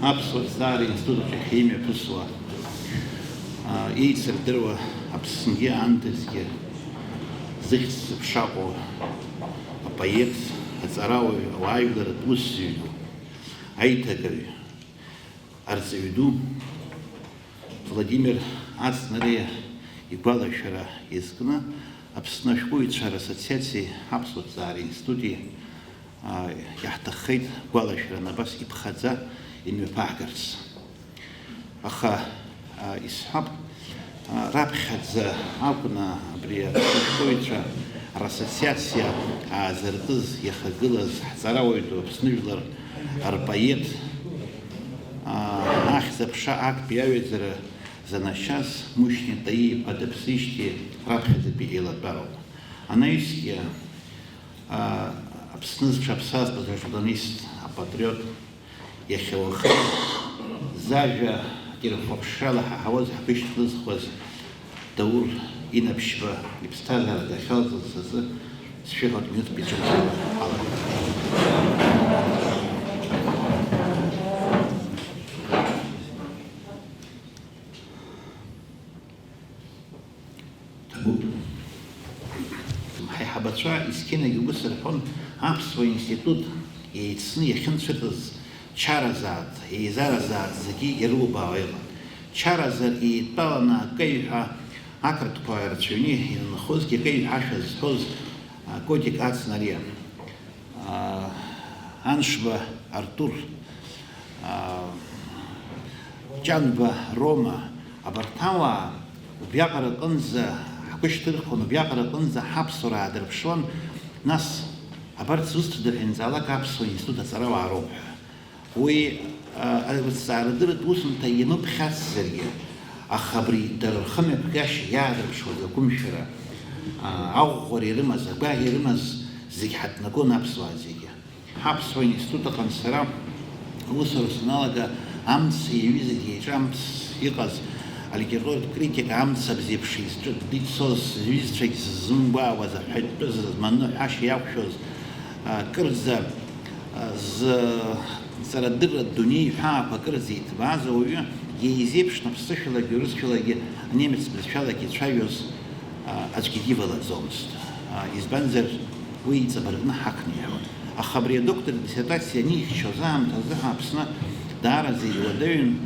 Аԥсуа зҵаара институт ахьимҩа ԥысуа еицырдыруа Аԥснгьы аандызгьы зыхьӡ зыԥшаҟо апоет, аҵарауаҩ, ауаажәларатә усзуҩ ду, аиҭагаҩ, арҵаҩ ду Владимир Ацнариа игәалашәара иазкны Аԥсны ашәҟәыҩҩцәа Ассоциациеи Аԥсуа зҵаара институти иаҳҭаххеит гәалашәаран абас иԥхаӡа имҩаԥаагарц. Аха исҳәап, раԥхьаӡа акәны абри ашәҟәыҩҩцәа рассоциациа аазыртыз, иахагылаз ҳҵарауаҩ ду Аԥсныжәлар рпоет ахьӡ-аԥша актәи аҩаӡара занашьаз Мушьни Таииԥа дыԥсижьҭеи раԥхьаӡатәи еилатәароуп. Анаҩсгьы Аԥсны зҽаԥсазтәыз ажурналист, апатриот, иахьа уахык зажәа кирхәаԥшрала ҳаҳауаз ҳԥышьҭлызхуаз Даур Инаԥшьба иԥсҭазаара дахьалҵыз азы сшәыҳәатә минуҭтә иҿыбжьала ҳалагоит. Ҳаиҳабацәа есқьынагьы ус рҳәон, Аԥсуа институт еицны иахьынцәыҵыз чаразаат, еизаразаат зегьы ирылубаауа иҟан. Чаразар еидтәаланы акеҩҳәа ақырҭқәа рацәаҩны инанхозгьы акеҩҳәашәа зҳәоз Кодик Ацнариа, Аншба Артур, Ҷанба Рома, абарҭ ауаа убриаҟара аҟынӡа ҳгәышьҭырхуан, убриаҟара аҟынӡа ҳаԥсуара аадырԥшуан, нас абарҭ зусҭада ҳәа ианзаалак Аԥсуа институт аҵарауаа роуп ҳәа. Уи азҵаарадырратә усумҭа ианыԥхьацзаргьы, аха абри дара рхымҩаԥгашьа иаадырԥшуаз агәымшәара, аӷәӷәара ирымаз, агәаӷ ирымаз зегьы ҳаҭнагон аԥсуаа зегьы. Ҳаԥсуа институт аҟны сара усура саналага амца иаҩызагьы еиҿамс иҟаз алитературатә критика амца бзиеиԥш дицоз зҩызцәагь ззымгәаауаз, аҳәатәы зманы ҳәашьа иақәшәоз, кырӡа ҵарадырратә дунеи ҳәаақәа кырӡа иҭбааз ауаҩы иеизеиԥшны ԥсышәалагьы урысшәалагьы анемец бызшәалагьы ицәажәоз аӡәгьы дивалаӡомызт. Избанзар уи иҵабыргны ҳақниауан. Аха абри адоктор диссертациа анихьчоз аамҭазы Аԥсны даараӡа иуадаҩын,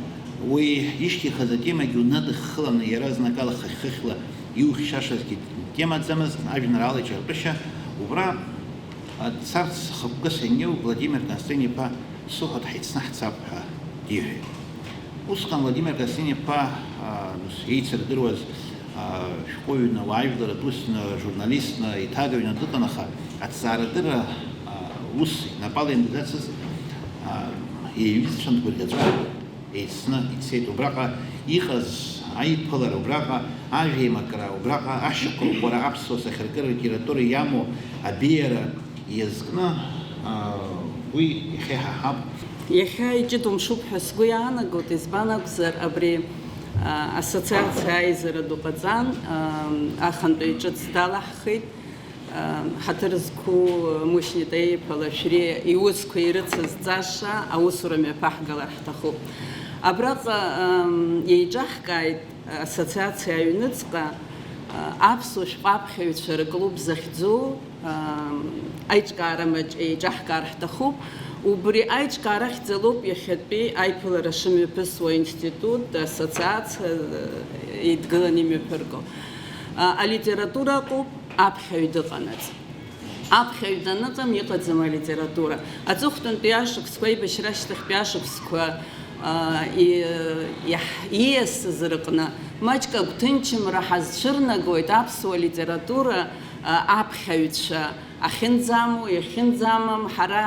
уи ишьҭихаз атемагьы унадыххыланы иаразнак ала хыхь-хыхьла иухьшашазгьы темаӡамызт, ажәеинраала иҿырпышьа. Убра дцарц хықәкыс ианиоу Владимир Константин-иԥа Суҳәа дҳаицны ҳцап ҳәа диҳәеит. Усҟан Владимир Константин-иԥа еицырдыруаз шәҟәыҩҩны, уаажәларатә усны, журналистны, еиҭагаҩны дыҟан, аха аҭҵаарадырра ус инапала иандаӡацыз иаҩызцәан дгәырӷьаҵәа еицны ицеит. Убраҟа иҟаз аиԥылара, убраҟа ажәеимакра, убраҟа ашьақәырӷәӷәара, аԥсуа сахьаркыра литература иамоу абеиара иазкны уи иахьа иҳаҳап. Иахьа иҷыдумшуп ҳәа сгәы иаанагоит, избан акәзар абри ассоциациа аизара ду ҟаҵан, ахантәаҩ ҿыц далаҳхит, ҳаҭыр зқәу Мушьни Таииԥа Лашәриа иусқәа ирыцызҵаша аусура мҩаԥаҳгалар ҳҭахуп. Абраҟа иеиҿаҳкааит ассоциациа аҩныҵҟа аԥсуа шәҟәаԥхьаҩцәа рклуб захьӡу аиҿкаарамаҿ еиҿаҳкаар ҳҭахуп. Убри аиҿкаара ахьӡалоуп иахьатәи аиԥылара шымҩаԥысуа институт, ассоциациа еидгыланы имҩаԥырго. Алитература аҟоуп, аԥхьаҩ дыҟанаҵ. Аԥхьаҩ даныҟам иҟаӡам алитература. Аҵыхәтәантәи ашықәсқәа, аибашьра ашьҭахьтәи ашықәсқәа ииасыз рыҟны маҷк агәҭынчымра ҳазцәырнагоит аԥсуа литература аԥхьаҩцәа ахьынӡаму, иахьынӡамам, ҳара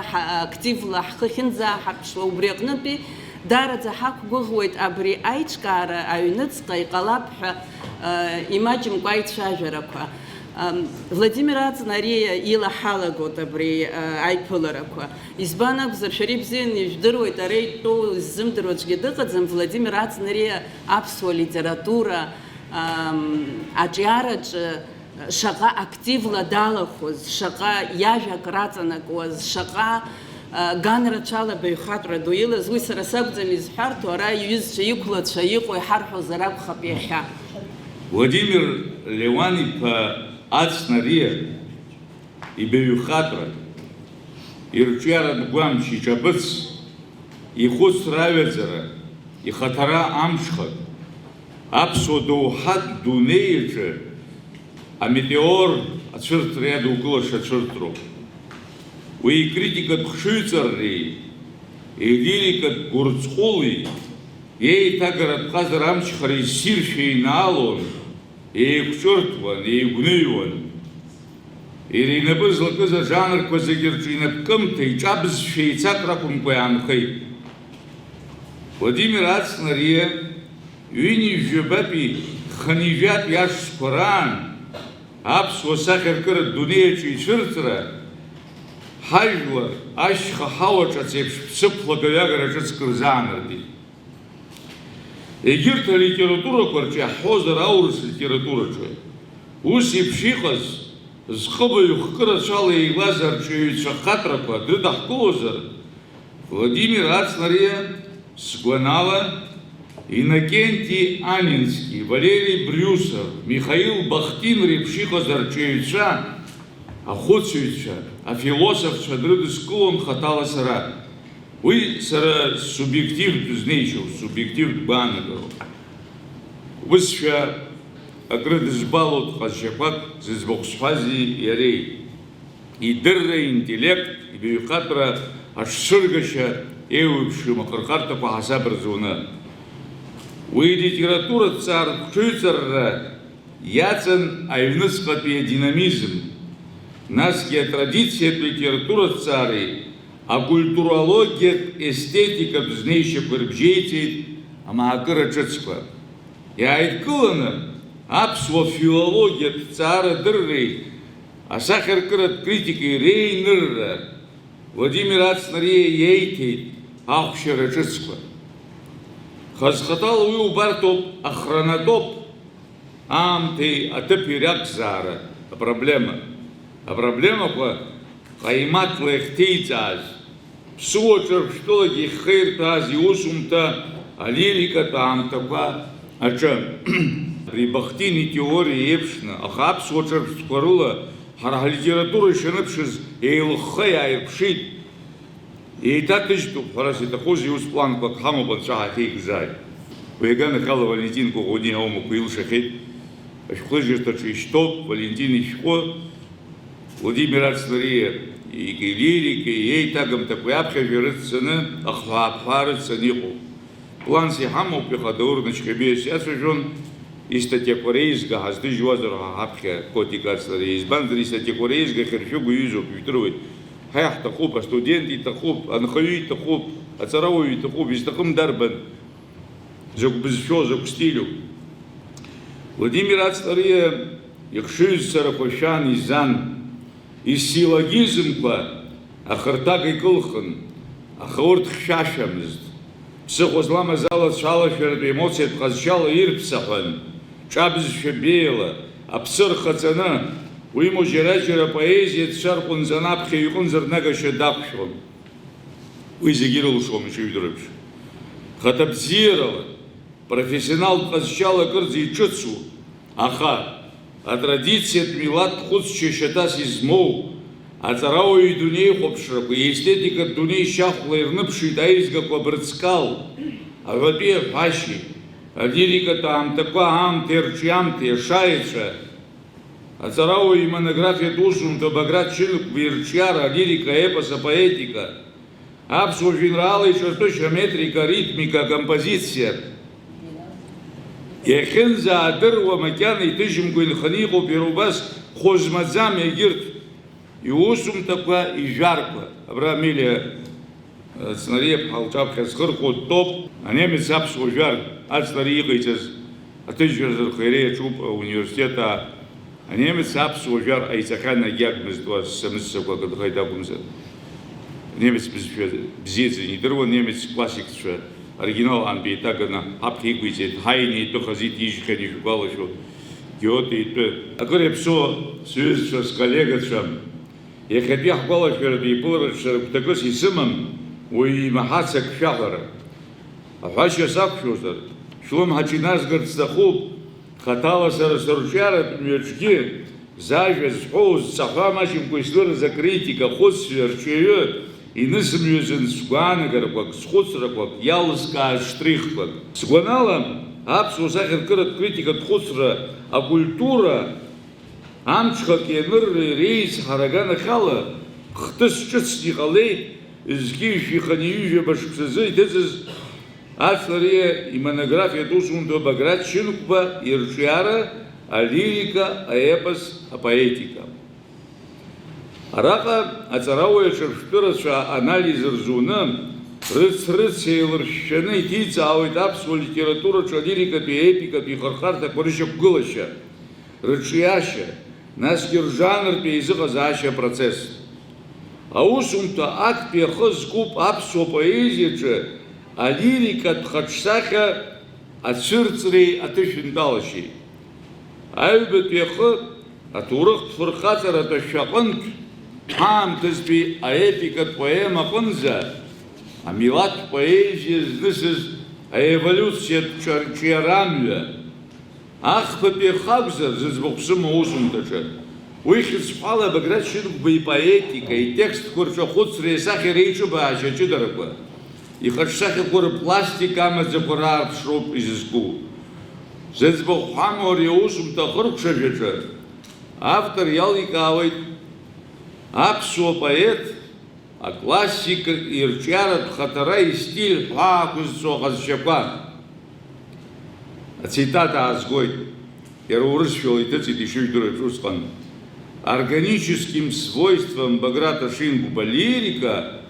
активла ҳхы ахьынӡааҳарԥшуа, убри аҟнытәи дараӡа ҳақәгәыӷуеит абри аиҿкаара аҩныҵҟа иҟалап ҳәа имаҷымкәа аицәажәарақәа. Владимир Ацнариа илаҳалагоит абри аиԥыларақәа. Избан акәзар, шәара ибзианы ижәдыруеит, ара итәоу ззымдыруа аӡәгьы дыҟаӡам. Владимир Ацнариа аԥсуа литература аҿиараҿы шаҟа активла далахәыз, шаҟа иажәак раҵанакуаз, шаҟа ганрацәала баҩхатәра ду илаз, уи сара сакәӡам изҳәарҭоу, ара иҩызцәа иқәлацәа иҟоу иҳарҳәозар акәхап иахьа. Владимир Леуан-иԥа Ацнариа ибаҩхатәра, ирҿиаратә гәамч, иҿабыц, ихәыцра аҩаӡара, ихаҭара амҽхак, аԥсуа доуҳатә дунеиаҿы аметеор ацәырҵра иадукылаша ацәырҵроуп. Уи икритикатә хшыҩҵарреи, илирикатә гәырҵҟәыли, еиҭагаратә ҟазара амчхара иссиршәа инаалон, еиқәҿырҭуан, еигәныҩуан. Иара инапы злакыз ажанрқәа зегьы рҿы инапкымҭа, иҿабызшәа еицакрак акәымкәа иаанхеит. Владимир Ацнариа ҩынҩажәабатәи ханижәатәи ашәҭқәа раан аԥсуа сахьаркыратә дунеиаҿы ицәырҵра ҳажәлар ашьха ҳауаҿац еиԥш ԥсыхәлак аҩагара ҿыцк рзаанартит. Егьырҭ алитературақәа рҿы иаҳҳәозар аурыс литератураҿы ус еиԥш иҟаз зхыбаҩ хкырацәала еилаз арҿиаҩцәа хаҭрақәа дрыдаҳкылозар, Владимир Ацнариа сгәанала Иннокентий Анински, Валерий Брюсов, Михаил Бахтин реиԥш иҟаз арҿиаҩцәа, ахәыцыҩцәа, афилософцәа дрыдыскылон хаҭала сара. Уи сара субиективтә знеишьоу, субиективтә гәаанагароуп. Усшәа акры дызбалоит ҟазшьақәак зыӡбахә сҳәази иареи. Идырра, интеллект, ибаҩхатәра аҽцәыргашьа еиуеиԥшым ахырхарҭақәа ҳасаб рзуны. Уи литератураҭҵааратә хшыҩҵарра иаҵан аҩныҵҟатәи адинамизм, насгьы атрадициатә литератураҭҵаареи акультурологиатә естетикатә знеишьақәа рыбжьеиҵеит амаакыра ҿыцқәа. Иааидкыланы аԥсуа филологиатә ҭҵаарадырреи асахьаркыратә критикеи реинырра Владимир Ацнариа иеиҭеит ахәшьара ҿыцқәа. Хазхаҭала уи убарҭоуп, ахранатәоуп аамҭеи аҭыԥи ракәзаара апроблема. Апроблемақәа ҟаимаҭла иахьҭеиҵааз, ԥсуа ҿырԥштәылагьы иххеирҭәааз иусумҭа алирикатә аамҭақәа аҿы. Абри Бахтин итеориа еиԥшны, аха аԥсуа ҿырԥштәқәа рыла ҳара ҳлитература ишаныԥшыз еилыхха иааирԥшит. Еиҭаҭыжьтәуп ҳәарас иҭахузеи ус планқәак ҳамоуп анцәа ҳахьеиқәзааит. Уи аганахьала Валентин Коӷониа аумақәа илшахьеит. Ашәҟәыжьырҭаҿы ишьҭоуп Валентин ишәҟәы, Владимир Ацнариа илирикеи еиҭагамҭақәа иаԥхьажәа рыццаны, ахҳәаа-ԥҳәаа рыццаны иҟоуп. Планс иҳамоуп, ихадаур Начхабиас иацәажәон, истатиақәа реизга ҳазҭыжьуазар ҳаԥхьа Котик Ацнариа. Избанзар истатиақәа реизга хьыршәыгәа иҩызоуп, ижәдыруеит. Ҳа иаҳҭахуп, астудент иҭахуп, анхаҩы иҭахуп, аҵарауаҩ иҭахуп, изҭахым дарбан, закә бызшәоу, закә стилю. Владимир Ацнариа ихшыҩзцарақәа шәан изан, исиллогизмқәа ахырҭак икылхын, аха урҭ хьшәашәамызт. Ԥсыхәа зламаз алацәалашәаратә емоциатә ҟазшьала ирԥсаҳәан, ҿабызшәа беиала, аԥсы рхаҵаны, уимоу џьара-џьара апоезиа дшарҟәынҵаны аԥхьаҩ иҟынӡа рнагашьа дақәшәон. Уи зегьы ирылшом ишыжәдыруеиԥш. Хаҭабзиарала, профессионалтә ҟазшьала кырӡа иҿыцу, аха атрадициатә милаҭтә хәыцшьа шьаҭас измоу, аҵарауаҩ идунеихәаԥшрақәа, иестетикатә дунеи шьахәла ирныԥшит аизгақәа абырҵкал, аҳәатәи аҳәашьеи, алирикатә аамҭақәа аамҭеи рҿиамҭеи, ашаеҵәа, аҵарауаҩ имонографиатә усумҭа Баграт Шьынқәба ирҿиара, алирика, аепос, апоетика, аԥсуа жәеинраала иҿыртәышьа, аметрика, аритмика, акомпозициа. Иахьынӡаадыруа макьана иҭыжьымкәа инханы иҟоуп иара убас хәы-змаӡам егьырҭ иусумҭақәа, ижәарқәа. Абра Амелиа Ацнариа-ԥҳа лҿаԥхьа зхырхуа дтәоуп, анемец аԥсуа жәар Ацнариа иҟаиҵаз аҭыжьра зырхиара иаҿуп ауниверситет. Анемец аԥсуа жәар ҟаиҵахьан агьагмызт, самыццакәа акыдхаит акәымзар. Немец бзиаӡаны идыруан, немец классикцәа оригинал аантәи еиҭаганы ҳаԥхьа иқәиҵеит. Ҳаине итәы Хазит ижьхьан ишәгәалашәо, Гиоте итәы. Акыр иаԥсоу сҩызцәа, сколлегацәа, иахьатәи ҳгәалашәаратә еиԥылараҿы гәҭакыс исымам уи имаҳац акшәаҳәара. Аҳәашьа сақәшәозар, шәлымҳаҿ иназгарц сҭахуп, хаҭала сара сырҿиаратә мҩаҿгьы зажәа зҳәоу зҵаҳәа маҷымкәа исдырыз акритика, хәыцҩы, арҿиаҩы инысымҩызын сгәаанагарақәак, схәыцрақәак, иалыскааз штрихқәак. Сгәанала, аԥсуа сахьаркыратә критикатә хәыцра, акультура амҽхак ианырра реицҳара аганахьала хҭыс ҿыцны иҟалеит зқьышә иханиҩыжәаба шықәсазы иҭыҵыз ацлариа имонографиатә усумҭа Баграт Шьынқәба ирҿиара, алирика, аепос, апоетика. Араҟа аҵарауаҩ аҿырԥштәырацәа анализ рзуны рыц-рыц еилыршәшәаны иҭиҵаауеит аԥсуа литератураҿы алирикатәи, аепикатәи ихырхарҭақәа рышьақәгылашьа, рыҿиашьа, насгьы ржанртәи еизыҟазаашьа апроцесс. Аусумҭа актәи ахы зкуп аԥсуа поезиаҿы алирикатә хаҿсахьа ацәырҵреи аҭышәынтәалашьеи. Аҩбатәи ахы аҭоурыхтә фырхаҵаратә ашәаҟынтә ҳаамҭазтәи аепикатә поема аҟынӡа амилаҭтә поезиа знысыз аеволиуциатә ҿиарамҩа ахԥатәи ахы акәзар зыӡбахә сымоу аусумҭаҿы. Уи хьыӡқәала Баграт Шьынқәба ипоетика, итекстқәа рҿахәыцреи асахьа реиҿыбаашьа аҷыдарақәа, ихаҿсахьақәа рпластика амаӡақәа раарԥшроуп изызку. Зыӡбахә ҳамоу ари аусумҭа ахыркәшажәаҿы автор иаликаауеит аԥсуа поет аклассика ирҿиаратә хаҭара истиль ҳәаақәа зҵо аҟазшьақәа. Ацитата аазгоит, иара урысшәала иҭыҵит ишыжәдыруеиԥш усҟан. Органическим свойством Баграта Шьынқәба лирика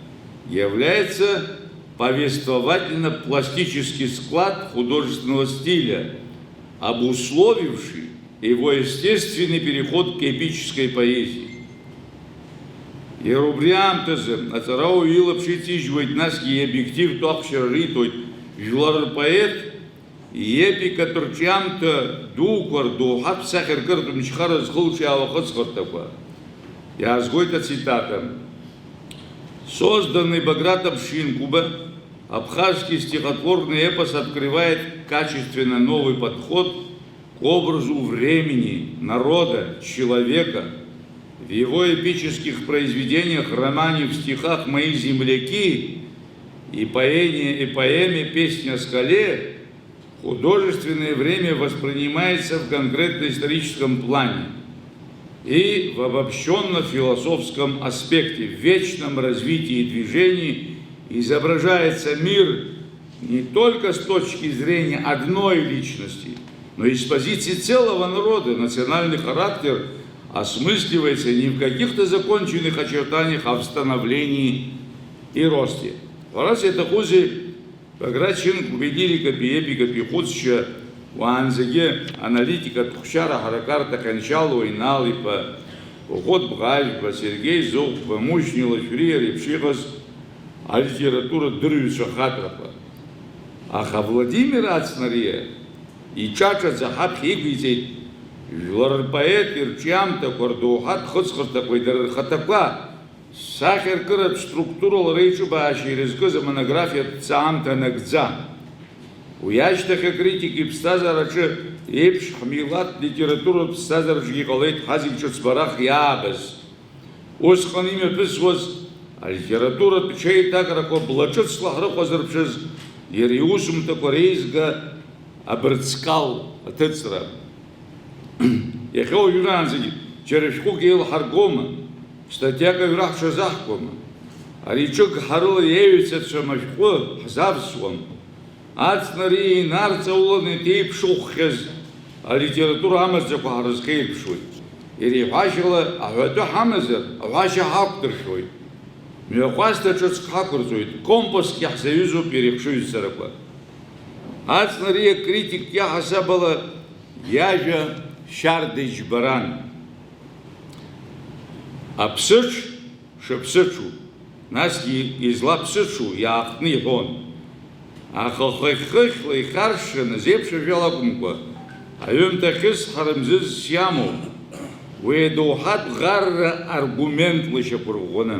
является повествовательно-пластический склад художественного стиля, обусловивший его естественный переход к эпической поэзии. Иара убри аамҭазы аҵарауаҩ илаԥш иҵижьуеит, насгьы иобиективтә ахәшьара риҭоит жәлар рпоет иепикатә рҿиамҭа дуқәа, рдоуҳатә сахьаркыратә мчхара зхылҿиаауа ахыҵхырҭақәа. Иаазгоит ацитата. Созданный Багратом Шьынқәба абхазский стихотворный эпос открывает качественно новый подход к образу времени, народа, человека. В его эпических произведениях, романе, в стихах «Мои земляки» и поэме «Песня о скале» художественное время воспринимается в конкретно-историческом плане и в обобщенно-философском аспекте, в вечном развитии и движении изображается мир не только с точки зрения одной личности, но и с позиции целого народа. Национальный характер осмысливается не в каких-то законченных очертаниях, а в становлении и росте. Варас это хузи Баграт Шьынқәба лирикатәи, епикатәи хәыцшьа уаанӡагьы аналитикатә хәшьара ҳаракарҭа Ҟьаншьалуа, Инал-иԥа, Охот Бӷажәба, Сергеи Зыхәба, Мушьни Лашәриа реиԥш иҟаз алитературатә дырҩцәа хатрақәа. Аха Владимир Ацнариа иҿаҿаӡа ҳаԥхьа иқәиҵеит жәлар рпоет ирҿиамҭақәа, рдоуҳатә хыҵхырҭақәа, дара рхаҭақәа сахьаркыратә структурала реиҿыбаашьа ирызкыз амонографиатә ҭҵаамҭа нагӡа. Уи ашьҭахь акритика иԥсҭазаараҿы еиԥш ҳмилаҭтә литературатә ԥсҭазаараҿгьы иҟалеит ҳазегь ҿыц барах иаабаз. Усҟан имҩаԥысуаз алитературатә ҽеиҭакрақәа блаҿыцла ҳрыхәазырԥшыз иара иусумҭақәа реизга абырҵкал аҭыҵра. Иахьа уажәраанӡагьы џьара шәҟәык еилҳаргома, статиак аҩра ҳҽазаҳкуама, ари ҿык ҳарыла иеҩцацәам ашәҟәы ҳзавсуам. Ацнариа инарҵауланы иҭеиԥшыхәхьаз алитература амаӡақәа ҳрызхеирԥшуеит. Иреиҳәашьала аҳәатәы ҳамазар, аҳәашьа ҳақәдыршәоит. Мҩахәасҭа ҿыцк ҳақәырҵоит, компаск иаҳзаҩызоуп иреихшыҩцарақәа. Ацнариа критик иаҳасабала иажәа шьарда иџьбаран. Аԥсыҽ шыԥсыҽу, насгьы излаԥсыҽу иаахтны иҳәон. Аха хыхь-хыхьла ихаршәшәаны зеиԥш ажәала акәымкәа, аҩымҭа хьысҳара мзызс иамоу, уи адоуҳатә ӷарра аргументла ишьақәырӷәӷәаны.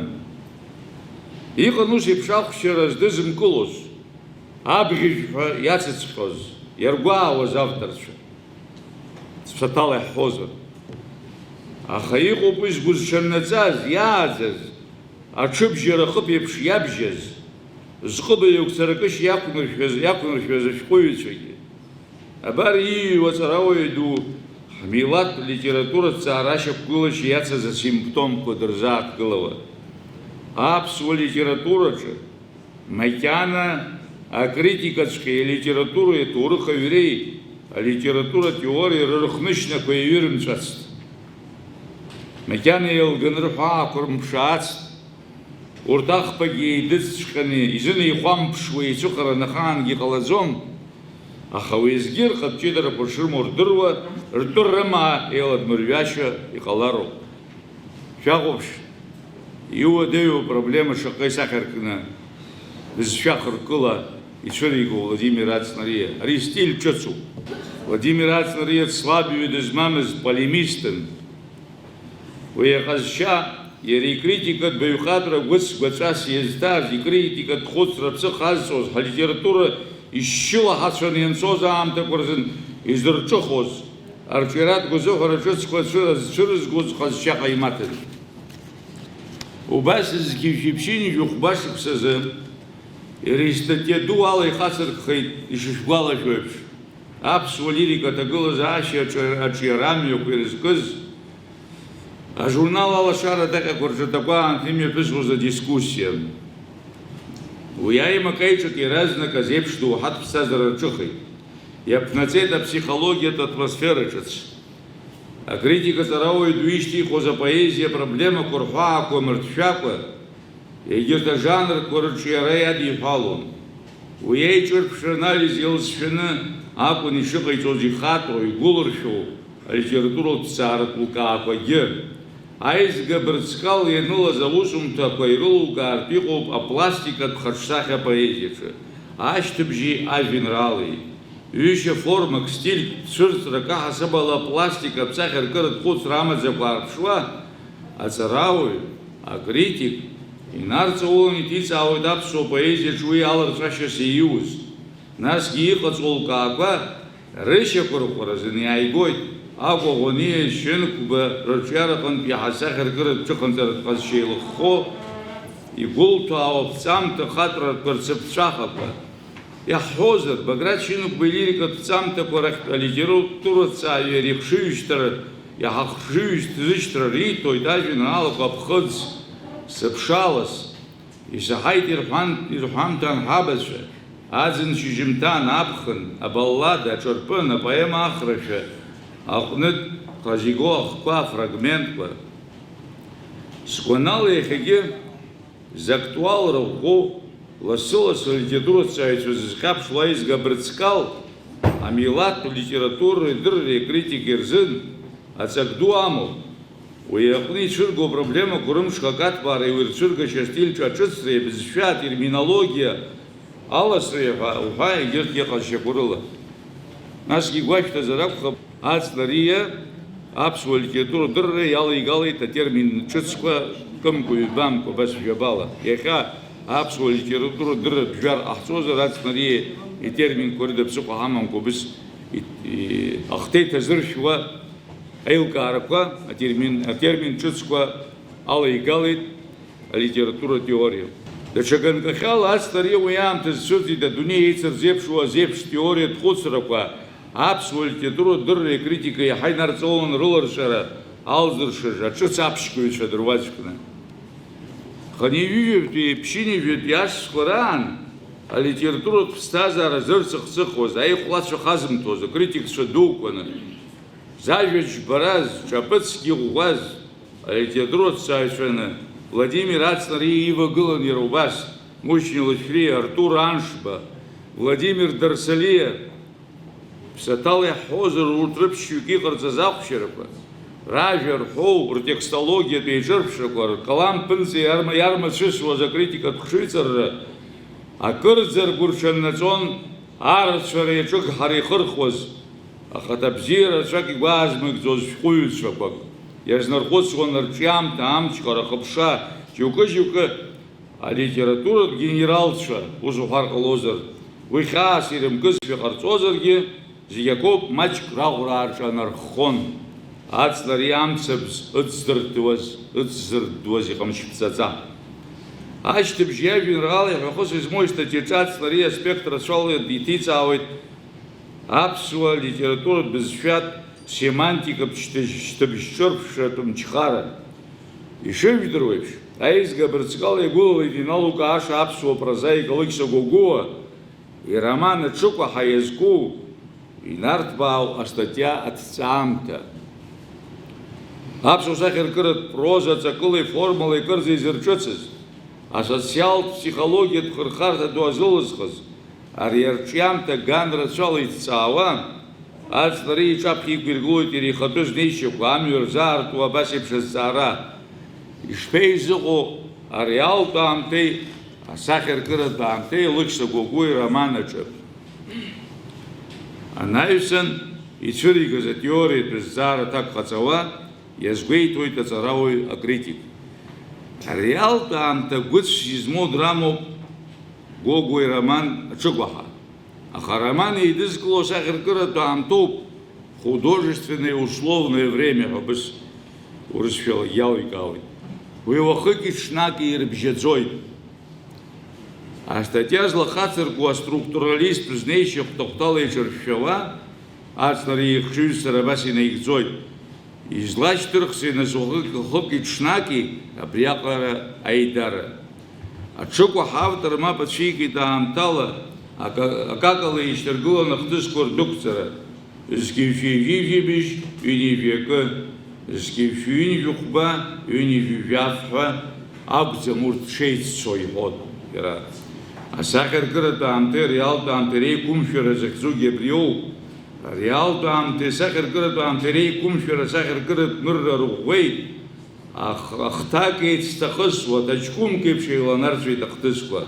Иҟан ус еиԥш ахәшьара здызымкылоз, абӷьыжәҳәа иацыҵҟьоз, иаргәаауаз авторцәа, цәаҭала иаҳҳәозар. Аха иҟоуп уи згәызҽаннаҵаз, иааӡаз, аҽыбжьара хыԥ еиԥш иабжьаз, зҟыба еиқәҵаракышь иақәныршәаз ашәҟәыҩҩцәагьы. Абар ииҩуа аҵарауаҩ ду ҳмилаҭтә литературатә ҭҵаара ашьақәгылашьа иацыз асимптомқәа дырзааҭгылауа. Аԥсуа литератураҿы макьана акритикаҵәҟьеи алитературеи аҭоурых аҩреи алитературатә теориа рырхнышьнақәа иаҩырымҵәацт. Макьана еилганы рҳәаақәа рмԥшаацт. Урҭ ахԥагьы еидыҵҵәҟьаны изынеихәамԥшуа еицәыхараны ахаангьы иҟалаӡом. Аха уеизгьы рҟаԥҷыдарақәа шрымоу рдыруа, ртәы рымаа еиладмырҩашьа иҟалароуп. Шәаҟәыԥш, иуадаҩу апроблема шаҟа исахьаркны бызшәахыркыла ицәыриго Владимир Ацнариа. Ари стиль ҿыцуп. Владимир Ацнариа ҵлабҩы дызмамыз полемистын. Уи иҟазшьа иара икритикатә баҩхатәра гәыц-гәаҵәас иазҭаз, икритикатә хәыцра ԥсы хазҵоз, ҳалитература ишьшьылаҳацәаны ианцоз аамҭақәа рзын изырҿыхоз, арҿиаратә гәазыҳәара ҿыцқәа зцәырызгоз ҟазшьа ҟаимаҭын. Убас зқьышәиԥшьыни жәохәба шықәсазы иара истатиа ду ала ихацыркхеит ишышәгәалашәо еиԥш. Аԥсуа лирика аҭагылазаашьа аҿиарамҩақәа ирызкыз ажурнал алашара адаҟьақәа рҿаҭақәа аамҭа имҩаԥысуаз адискуссиа. Уи аимак аиҿак иаразнак азеиԥш доуҳатә ԥсҭазаара рҿыхеит. Иаԥнаҵеит апсихологиатә атмосфера ҿыц. Акритика ҵарауаҩ ду ишьҭихуаз апоезиа апроблемақәа рҳәаақәа мырҭшәакәа, егьырҭ ажанрқәа рыҿиара иадиҳәалон. Уи еиҿырԥшра анализ иалҵшәаны акәын ишыҟаиҵоз ихаҭәо, игәылыршәо алитературатә ҭҵааратә лкаақәагьы. Аизга бырцкал ианылаз аусумҭақәа ирылукаартә иҟоуп апластикатә хаҿсахьа апоезиаҿы, ашьҭыбжьи ажәеинраалеи. Ҩышьа формак, стильк, цәырҵрак аҳасабала апластикатә сахьаркыратә хәыцра амаӡақәа аарԥшуа, аҵарауаҩ, акритик инарҵаулан иҭиҵаауеит аԥсуа поезиаҿы уи аларҵәашьас ииуз. Насгьы иҟаҵо лкаақәа рышьақәырӷәӷәаразын иааигоит Акәаӷәаниа Шьынқәба рырҿиараҟынтә иаҳасахьаркыратә ҿыханҵаратә ҟазшьа еилыххо, игәылҭәаауа ԥҵамҭа хатәратәқәа рцыԥҵәахақәа. Иаҳҳәозар, Баграт Шьынқәба илирикатә ԥҵамҭақәа рахьтә алитератураҭҵааҩы иара иахшыҩзышьҭра риҭоит ажәеинраалақәа аԥхыӡ, сыԥшалас, исаҳаит ирҳәамҭан ҳабацәа, аӡын шьыжьымҭан, аԥхын, абаллада, аҿырпын, апоема ахрашәа, аҟнытә ҟазиго ахқәа, афрагментқәа. Сгәанала иахьагьы зактуалра ӷәӷәоу лассы-лассы алитератураҭҵааҩцәа зызхьаԥшуа аизга Брыцкал амилаҭтә литературеи адырреи акритикеи рзын аҵак ду амоуп. Уи аҟны ицәырго апроблемақәа рымшха акаҭбаара иуирцәыргашьа астильтә аҿыцра, абызшәа, атерминологиа, аласра уҳәа егьырҭ иҟазшьақәа рыла. Насгьы игәашәҭазар акәхап, Ацнариа аԥсуа литература адырра иалеигалеит атермин ҿыцқәа кымкәа-ҩбамкәа абас жәабала. Иахьа аԥсуа литература адырратә жәар ҟаҳҵозар, Ацнариа итерминқәа рыда ԥсыхәа ҳамамкәа абас ахҭа иҭазыршәуа аилкаарақәа атермин ҿыцқәа алеигалеит алитература теориа. Даҽа ганкахьала Ацнариа уи аамҭа зцәыӡит адунеи еицырзеиԥшуа азеиԥш теориатә хәыцрақәа аԥсуа литература адырреи акритикеи иаҳа инарҵаулан рыларшара алзыршаз аҿыц аԥшьгаҩцәа дыруаӡәкны. Ханиҩыжәаҩтәи ԥшьынҩажәаҩтәи ашьхәа раан алитературатә ԥсҭазаара зырцыхцыхуаз, аихәлацәа хазымҭоз акритикцәа дуқәаны, зажәа џьбараз, ҿаԥыцгьы ӷәӷәаз алитератураҭҵааҩцәаны Владимир Ацнариа ивагылан иара убас, Мушьни Лашәриа, Артур Аншба, Владимир Дарсалиа, ԥсаҭала иаҳҳәозар урҭ рыԥшьҩык иҟарҵаз ахәшьарақәа, ражәа рҳәоу, ртекстологиатә еиҿырԥшрақәа, ркалам ԥынҵа иармацәысуаз акритикатә хшыҩҵарра, акырӡа ргәырҽаннаҵон арацәара иаҿыгҳара ихырхуаз, ахаҭабзиара рацәак игәаазмыгӡоз шәҟәыҩҩцәақәак. иазнархәыцуан рҿиамҭа, амчқәа, рахыԥша, џьоукы алитературатә генералцәа, ус уҳәар ҟалозар, уи хьаас ирымкызшәа ҟарҵозаргьы, зегь акоуп маҷк раӷәра рҿанарххон. Аҵлари амцабз ыҵзырддуаз иҟамчԥҵаҵа. Ашьҭыбжь иажәеинраала иҳәахыс измоу статиаҿы аҵлари аспект рацәала иҭиҵаауеит аԥсуа литературатә бызшәатә семантикатә шьҭыбжьҿырԥшратә мчхара. Ишыжәдыруа еиԥш, аизга абырҵҟала игәылалеит иналукааша аԥсуа прозаик Алықьса Гәагәуа ироман аҽыкәаҳа иазку инарҭбаау астатиа аҭҵаамҭа. Аԥсуа сахьаркыратә проза ҵакылеи формалеи кырӡа изырҿыцыз, асоциалтә ԥсихологиатә хырхарҭа ду азылызхыз, ари арҿиамҭа ган рацәала иҭҵаауа, аҵлари иҿаԥхьа иқәиргылоит иара ихатәы знеишьақәа, амҩа рзаарту абас еиԥш азҵаара. Ишԥеизыҟоу ареалтә аамҭеи асахьаркыратә аамҭеи Алықьса Гәагәуа ироман аҿы. Анаҩсан ицәыригаз атеориатә зҵаара аҭак ҟаҵауа иазгәеиҭоит аҵарауаҩ акритик. Ареалтә аамҭа гәыцәс измоу драмоуп Гәагәуа ироман аҽыкәаҳа. Аха ароман еидызкыло асахьаркыратә аамҭоуп художественное условное время, абыс урысшәала иаликаауеит. Уи уахыки ҽнаки ирыбжьаӡоит. Астатиа злахацыркуа аструктуралисттә знеишьахә Тоқтала иҿыршәшәауа, аҵлари ихшыҩзцара абас инаигӡоит. Излашьҭырхзеи нас уахыки ҽнаки абриаҟара аидара. Аҽыкәаҳа автор мап ацәикит аамҭала акакала ишьҭаргыланы ахҭысқәа рдәықәҵара. Зқьышәижәижәибжь ҩынҩажәи акы, зқьышәҩынҩажәихәба ҩынҩажәижәаф ҳәа акәӡам урҭ шеиццо иҳәон иара. Асахьаркыратә аамҭеи ареалтә аамҭеи реиқәымшәара захьӡугьы абриоуп. Ареалтә аамҭеи асахьаркыратә аамҭеи реиқәымшәара асахьаркыратә нырра рыӷәӷәеит. Ахҭак еицҭахысуа, ҭаҷкәымк еиԥш еиланарҵәеит ахҭысқәа.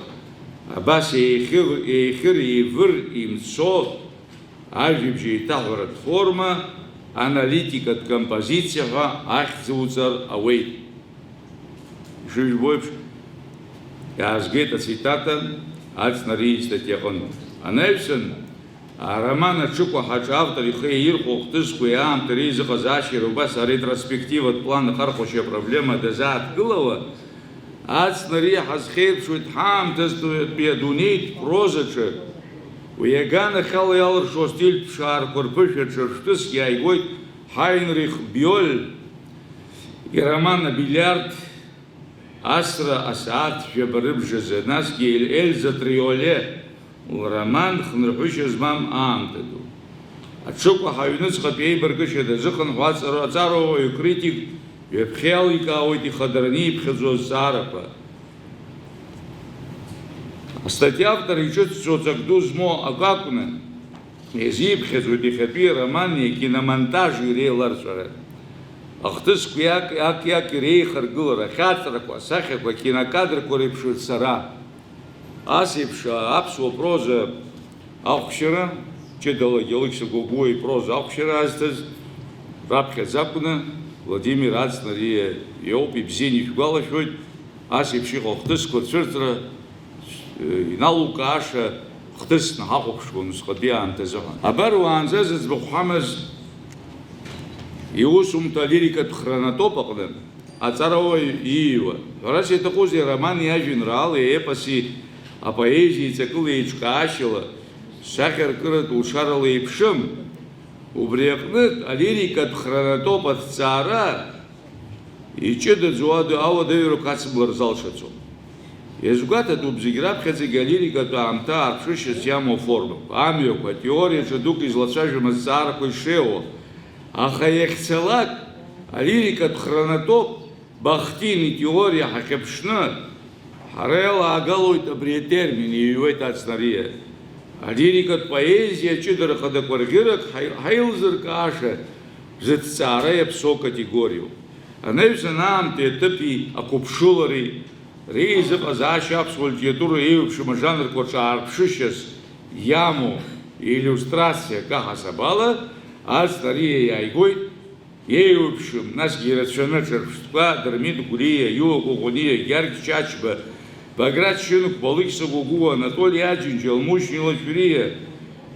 Абас еихьыр-еивыр имцо ажәибжь еиҭаҳәаратә форма, аналитикатә композициа ҳәа ахьӡуҵар ауеит. Ишыжәбо еиԥш, иаазгеит ацитата аҵнари истатиаҟынтә. Анаҩсан, ароман аҽыкәаҳаҿы автор ихы еирхәо ахҭысқәа аамҭа реизыҟазаашьара убас аретроспективатә план ахархәашьа апроблема дазааҭгылауа, аҵнари ҳазхеирԥшуеит ҳаамҭазтәи адунеитә прозаҿы уи аганахьала иалыршо астильтә ԥшаарақәа рԥышәаҿы ршәҭыск иааигоит Хайнрих Бьоль ироман абилиард асра асааҭ жәаба рыбжазы, насгьы Эльза Триоле лроман хнырҳәышьа змам аамҭа ду. Аҽыкәаҳа аҩныҵҟатәи еибаркышьа дазыхынҳәо аҵарауаҩ критик ҩаԥхьа иаликаауеит ихадараны иԥхьаӡо азҵаарақәа. Астатиа автор иҿыцӡо ҵак ду змоу ак акәны, иазиԥхьаӡоит иахьатәи аромани акиномонтажи иреиларҵәара. Ахҭысқәа иак иреихаргылара, ахьаҵрақәа, асахьақәа, акинокадрқәа реиԥш рцара. Ас еиԥш аԥсуа проза ахәшьара, ҷыдалагьы Алықьса Гәагәуа ипроза ахәшьара азҭаз раԥхьаӡа акәны Владимир Аҵнари иоуп, ибзианы ишәгәалашәоит, ас еиԥш иҟоу ахҭысқәа рцәырҵра иналукааша хҭысны ҳахәаԥшуан усҟатәи аамҭазы ҳәа. Абар уаанӡа зыӡбахә ҳамаз иусумҭа алирикатә хронотоп аҟны аҵарауаҩ ииҩуа. Ҳәарас иаҭахузеи аромани ажәеинраалеи аепоси апоезиеи ҵакыла еиҿкаашьала сахьаркыратә лшарала еиԥшым. Убри аҟнытә алирикатә хронотоп аҭҵаара иҷыдаӡоу ауадаҩрақәа ацыбла рзалшаӡом. Иазгәаҭатәуп зегь раԥхьаӡагьы алирикатә аамҭа аарԥшышьас иамоу формақәа, амҩақәа, атеориаҿы дук излацәажәом азҵаарақәа ишреиуоу. Аха иахьцалак алирикатә хронотоп Бахтин итеориа ҳахьыԥшны ҳара иалаагалоит абри атермин, иҩуеит Аҵнариа. Алирикатә поезиа ҷыдара хадақәа рӷьырак ҳаилзыркааша зыҭҵаара иаԥсоу категориоуп. Анаҩсан аамҭеи аҭыԥи ақәыԥшылареи реизыҟазаашьа аԥсуа литература еиуеиԥшым ажанрқәа рҿы аарԥшышьас иамоу иллюстрациак аҳасаб ала Аҵнариа иааигоит еиуԥшым, насгьы ирацәаны ҿырԥштәқәа Дырмит Гәлиа, Иуа Кәыӷәаниа, Гьаргь Чачба, Баграт Шьынқә, Балықь Сагәыгәуа, Анатолий Аџьынџь, Алмушьни Лашәриа,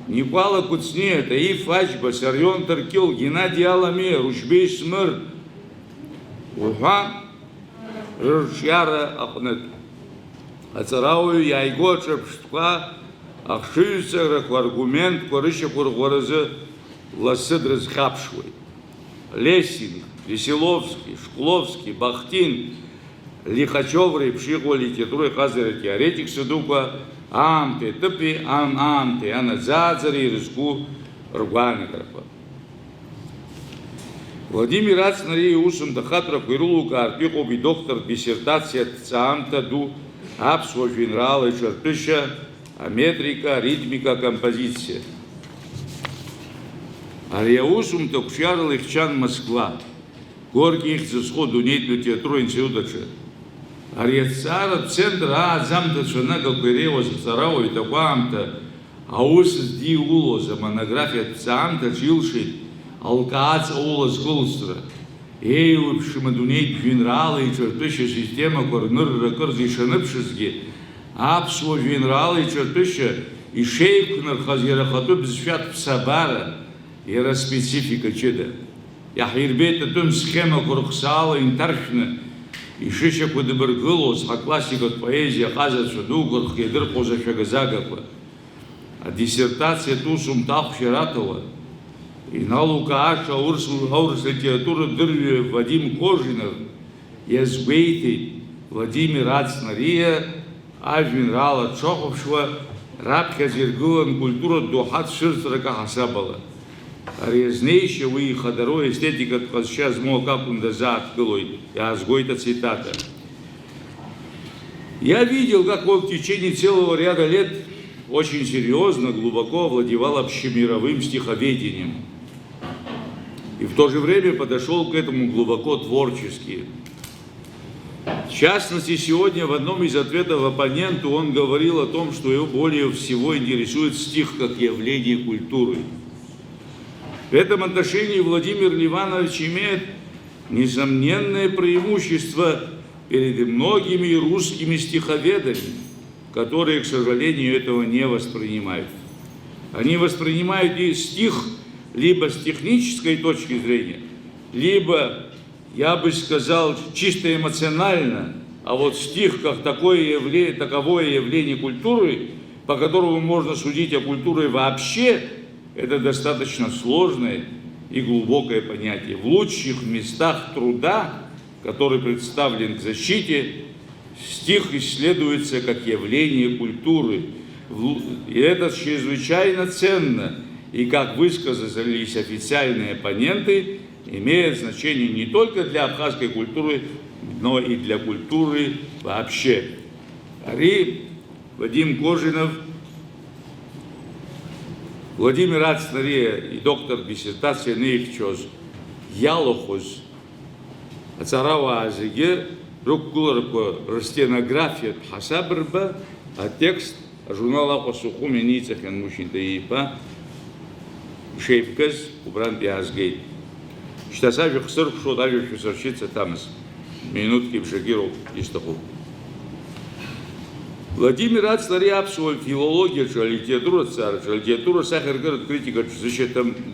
Никәала Кәыҵниа, Таиф Аџьба, Сарион Таркил, Геннадий Аламиа, Рушьбеи Смыр уҳәа рырҿиара аҟнытә аҵарауаҩ иааигәо аҿырԥштәқәа ахшыҩзцарақәа аргументқәа рышьақәырӷәаразы ласы дрызхьаԥшуеит. Лесин, Веселовски, Шкловски, Бахтин, Лихачев реиԥш иҟоу алитература иҟазара теоретикс дуқәа аамҭеи ҭыԥи аамҭеи анаӡааӡара ирызку ргәаанагарақәа. Владимир Ацнариа иусумҭа ахаҭарақәа ирылукаартә иҟоуп идоктортә диссертациатә ҭҵаамҭа ду аԥсуа жәеинраала иҿырҭәышьа, аметрика, аритмика, акомпозициа. Ари аусумҭа қәҿиарала ихьчан Москва, Горки ихьӡ зху адунеитә литература институт аҿы. Ари аҭҵааратә центр ааӡамҭацәа нагақәа иреиуаз аҵарауаҩ иҭакәаамҭа аус здиулоз амонографиатә ҭҵаамҭаҿы илшеит алкааҵ улазкылсра, еиуеиԥшым адунеитә жәеинраала иҿырҭәышьа системақәа рнырра кырӡа ишаныԥшызгьы, аԥсуа жәеинраала иҿырҭәышьа ишеиқәнархаз иара ахатәы бызшәатә ԥсабара, иара специфика ҷыда. Иаҳирбеит атәым схемақәа рыхсаала инҭаршәны ишышьақәа дыбыргылоз ҳаклассикатә поезиа ҟазацәа дуқәа рхы иадырхәоз ашәага-загақәа. Адиссертациатә усумҭа ахәшьараҭауа иналукааша аурыс литература дырҩы Вадим Кожинов иазгәеиҭеит Владимир Ацнариа ажәеинраала дшахәаԥшуа раԥхьаӡа иргылан культуратә доуҳа цәырҵрак аҳасабала. Ари азнеишьа уи ихадароу эстетикатә ҟазшьа змоу акакәын дазааҭгылоит, иаазгоит ацитата. Я видел, как он в течение целого ряда лет очень серьезно, глубоко овладевал общемировым стиховедением. И в то же время подошел к этому глубоко творчески. В частности, сегодня в одном из ответов оппоненту он говорил о том, что его более всего интересует стих как явление культуры. В этом отношении Владимир Ливанович имеет несомненное преимущество перед многими русскими стиховедами, которые, к сожалению, этого не воспринимают. Они воспринимают и стих либо с технической точки зрения, либо, я бы сказал, чисто эмоционально, а вот стих как таковое явление культуры, по которому можно судить о культуре вообще, это достаточно сложное и глубокое понятие. В лучших местах труда, который представлен к защите, стих исследуется как явление культуры. И это чрезвычайно ценно. И, как высказались официальные оппоненты, имеет значение не только для абхазской культуры, но и для культуры вообще. Ари Вадим Кожинов, Владимир Ацнариа и доктор диссертация неихчоз ялохоз аҵарауаа зегьы рықәгыларақәа рстенографиатә ҳасабырба, атекст ажурнал Аҟәа Сухуми аниҵахьан Мушьни Таиф-иԥа ишеиԥгаз убрантә иаазгеит. Шьҭа сажәа хсыркәшоит, ажәа шәасыршьыц аҭамыз. Минуҭки бжаки роуп исҭаху. Владимир Ацнариа аԥсуа филологиаҿы, алитератураҭҵаараҿы, алитература сахьаркыратә критикаҿы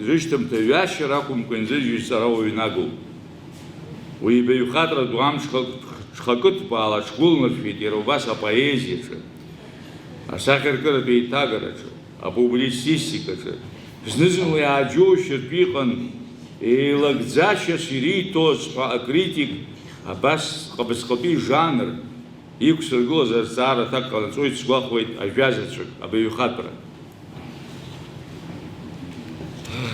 зышьҭымҭа ҩашьара акәымкәа инзыжьыз ҵарауаҩ нагоуп. Уи ибаҩхатәра ду амш ҽхакыҭбаала ҽгәылнаршәеит иара убас апоезиаҿы, асахьаркыратә еиҭагараҿы, апублицистикаҿы. Зны-зынла иааџьоушьартә иҟан еилагӡашьас ириҭоз ҳәа акритик абас ҟабысҟатәи жанр иқәсыргылаз азҵаара аҭак ҟанаҵоит сгәахәуеит ажәазаҵәык, абаҩхатәра.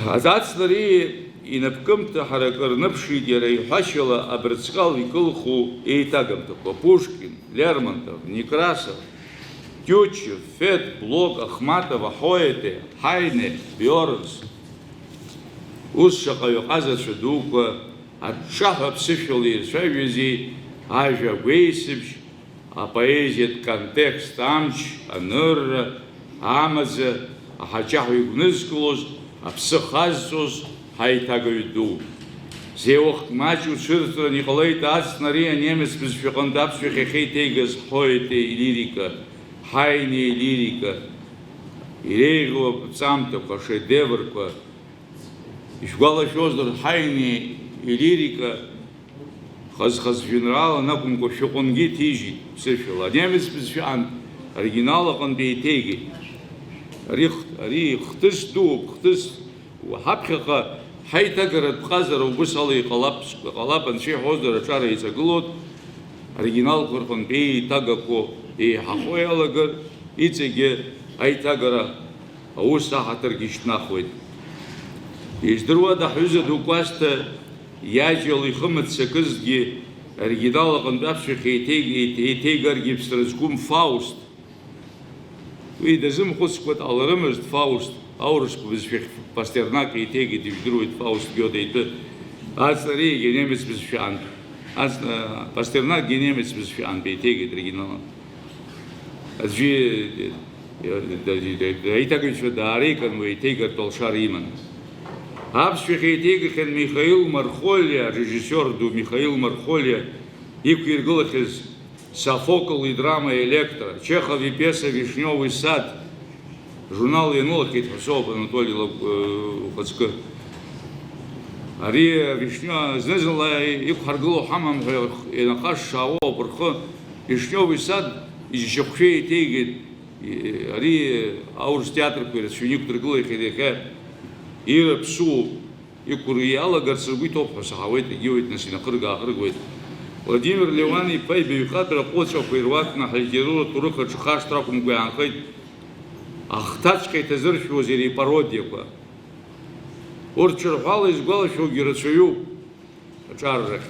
Ацнариа инапкымҭа рныԥшит иара иҳәашьала абрыцҟал икылху еиҭагамҭақәа Пушкин, Лермонтов, Некрасов, Тютчев, Фет, Блок, Ахматова, Ҳоете, Ҳайне, Бьорнс. Ус шаҟаҩ ҟазацәа дуқәа аҿҿаҳәа ԥсышәала ирцәажәази ажәа гәеисыбжь, апоезиатә контекст амч, анырра, амаӡа, аҳаҷаҳәа игәнызкылоз, аԥсы хазҵоз ҳаиҭагаҩ ду. Зеух мачу циртра Николай Тац Нария немец без фикондап фихехейтегас хоете лирика, хайни лирика, ирего цамтока шедеврка, ишгала шоздор хайни лирика, хаз генерала накумко фиконги тижи сефила. Немец без фиан оригинала кон бейтеги. Рих хтыс وحبخ حيتقرأ بخزر وبصلي قلاب نشي حوزر شارع يتقلود оригинал كرخن بي تقكو حخوي على يتجي أي تقرأ أو ساعة ترجيش ناخوي يجدروا ده حوزة دوكواست ياجي خمت سكزجي оригинал كن بابش خيتيجر جبسترزكم فاوست وإذا زم خصكت على رمز فاوست Аурушку без Пастернака и теги дивдрует Фауст Гёдейте. Ацари генемец без фиан. Пастернак генемец без фиан бейтеги оригинала. Аджи Айтагович Дарейкан мы тегер толшар иман. Абшвихейтеги хен Михаил Мархолья, режиссер ду Михаил Мархолья, и Киргулахис Софокл и драма Электро, Чехов и пьеса Вишневый сад. Журнал Янула Кейтфасов Анатолий Луцка. Ария Вишня знезла и Харгло Хамам и Нахаш Шао Бурхо Вишневый сад и Жохшей Тегит Ария Аурс театр перед Шуник Тргло и Хедека Ира Псу и Курияла Гарцевит Опасахавет и Гивит на Синахырга Ахргвит. Владимир Левани Пай Бивихатра Почов Ирват на Хальдеру Туруха Чхаш Тракум Гуянхайт Ахтачка это зерфио зери пародия. Орчерхала из голошу герцою чаржах.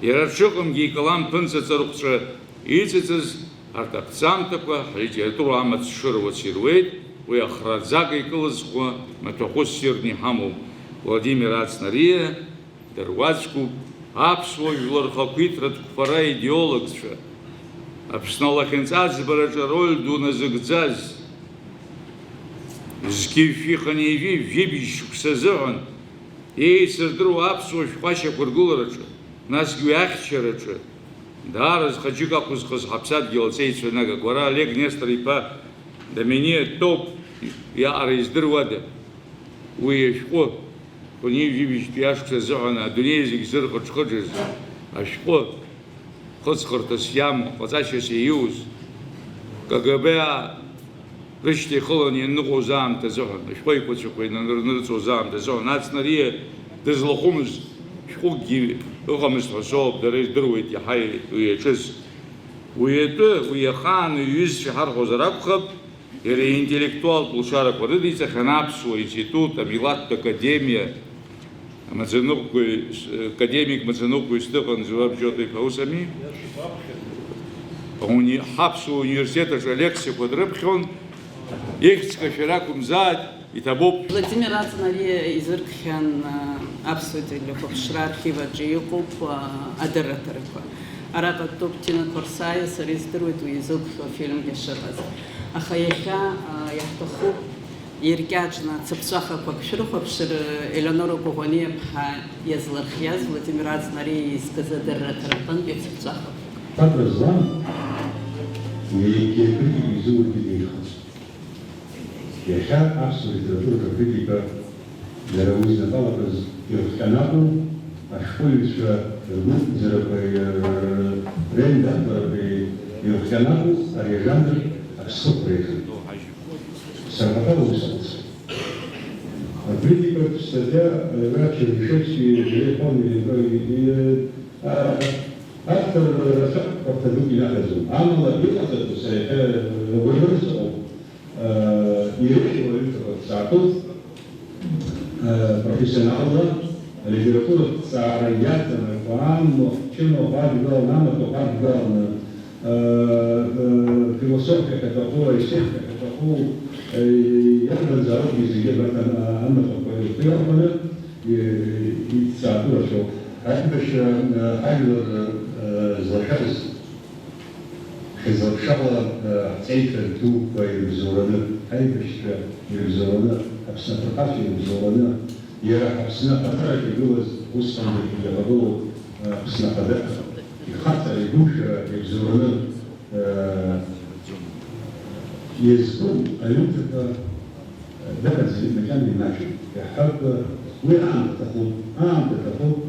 Ярачоком гейкалам пынца царукша ицецез артакцам таква литература амат широва сирвейт уя храдзага икалызхуа матохос сирни хаму Владимир Ацнария дарвачку апсвой влархаквитрат купара идеологша. Апсналахенцаз барачароль дуна зыгдзаз Скифихани вибищ ксазаган, и создру апсуш паша кургуларача, нас гуяхчарача, да раз хочу как ускос хапсат гелцейцу нага гора Олег Нестор и па да мне топ я ариздрвада, уешко, кони вибищ пяш ксазагана, дунезик зыр хочходжез, ашко, хоцхортас яму, хоцашес июз, КГБ Рышти холони нугозам тезохан, шпой почукой на нурцозам тезохан, нацнария тезлохумс шуги, охамс хособ, дерез друит яхай уечез. Уехан юз шахар хозаракхаб, ире интеллектуал плушара коридица ханапсу институт, амилат академия, академик Мацануку Стефан Зуабджотой Паусами. Он хапсу университета лексику дребхон. Ехтска феракум зад и табоп. Владимир Ацнария изыркхан абсолютно лёгкошра архива джиюкуп адераторка. Арата топтина корсая сариздрует уизук фильм гешагаз. Ахаяха яхтаху иркячна цепсаха пакшруховшир Элеонора Когония бха язлархияз Владимир Ацнария из казадераторпан бецепсаха. Абразан и изук бедихас. Яша абсолютно литература критика для раузна талабыз юртканату, а школьница ренда юртканату, а ежандр аксопрейхен. Сарматал высылся. Критика статья врача Вишевский, и автор как-то люди наказывают. Анна Лапилата, выжился. Иришева Саатов, профессионал, литература царайятна, Паанно, Чино, Бадгал, Намато, Бадгал, философия, Катахова, Исетка, Катахова, Яхман Зарод, языке Братана, Анна, Пирмана, и Саатура, что Акбеш, Айлер, Злашарис, Шабла цейфер ту по Иерусалиму, Айбешка Иерусалима, Абснафакафи Иерусалима, Яра Абснафакафи Гулас усом для снапада и хата и душа и зурны есть а люди ده زي مكان يناقش يحب وعام تاخد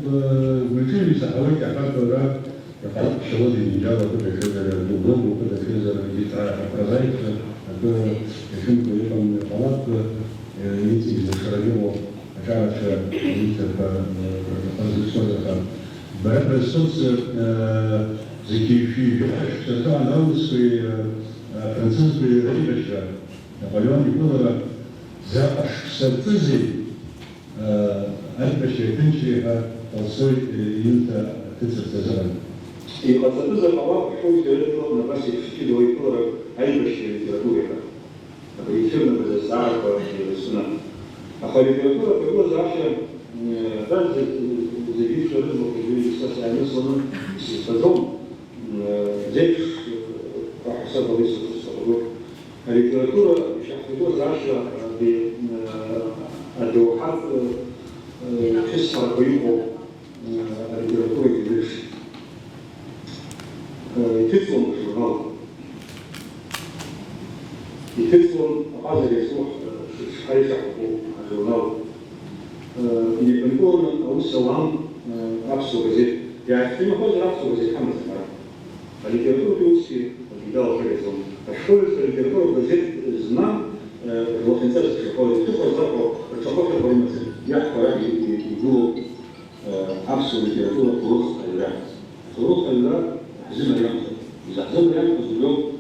ممكن يسحبوا يحب وراء يقرأ الشغل اللي جاوا كده كده الدبلوم وكده كده يتعرف رزايق كده يشوف يقوم غلط ينتج الشرايين وشعر ينتج الصوت برد الصوت زي في طبعا أوس في فرنسيس بيريبش نابليون يقول za sărtâzi albe șeitenci толстой инта тыцертезеран. И подсознательно палат приходит к на базе фикидовой кора альбешей литературы. Объективно без зарка и сна. А литература была завше даже заявившая рыбу, как социальный слон с потом здесь профессор Борисов. Литература была завше الدوحات حس رقيقه الدكتور يدرس يتفهم الجورنال يتفهم هذا يسمح حيث الجورنال اللي بنقول او السلام رأسه غزير يعني في مقال رأسه غزير حمد الحرام الدكتور يوسي البداية خيرهم الشغل الدكتور غزير زمان الوقت الشغل تدخل ضربه الشغل البرمجي يحكوا يقولوا عكسوا لتياتورة طرق الله طرق الله حزمها ينقذ إذا حزمها ينقذ اليوم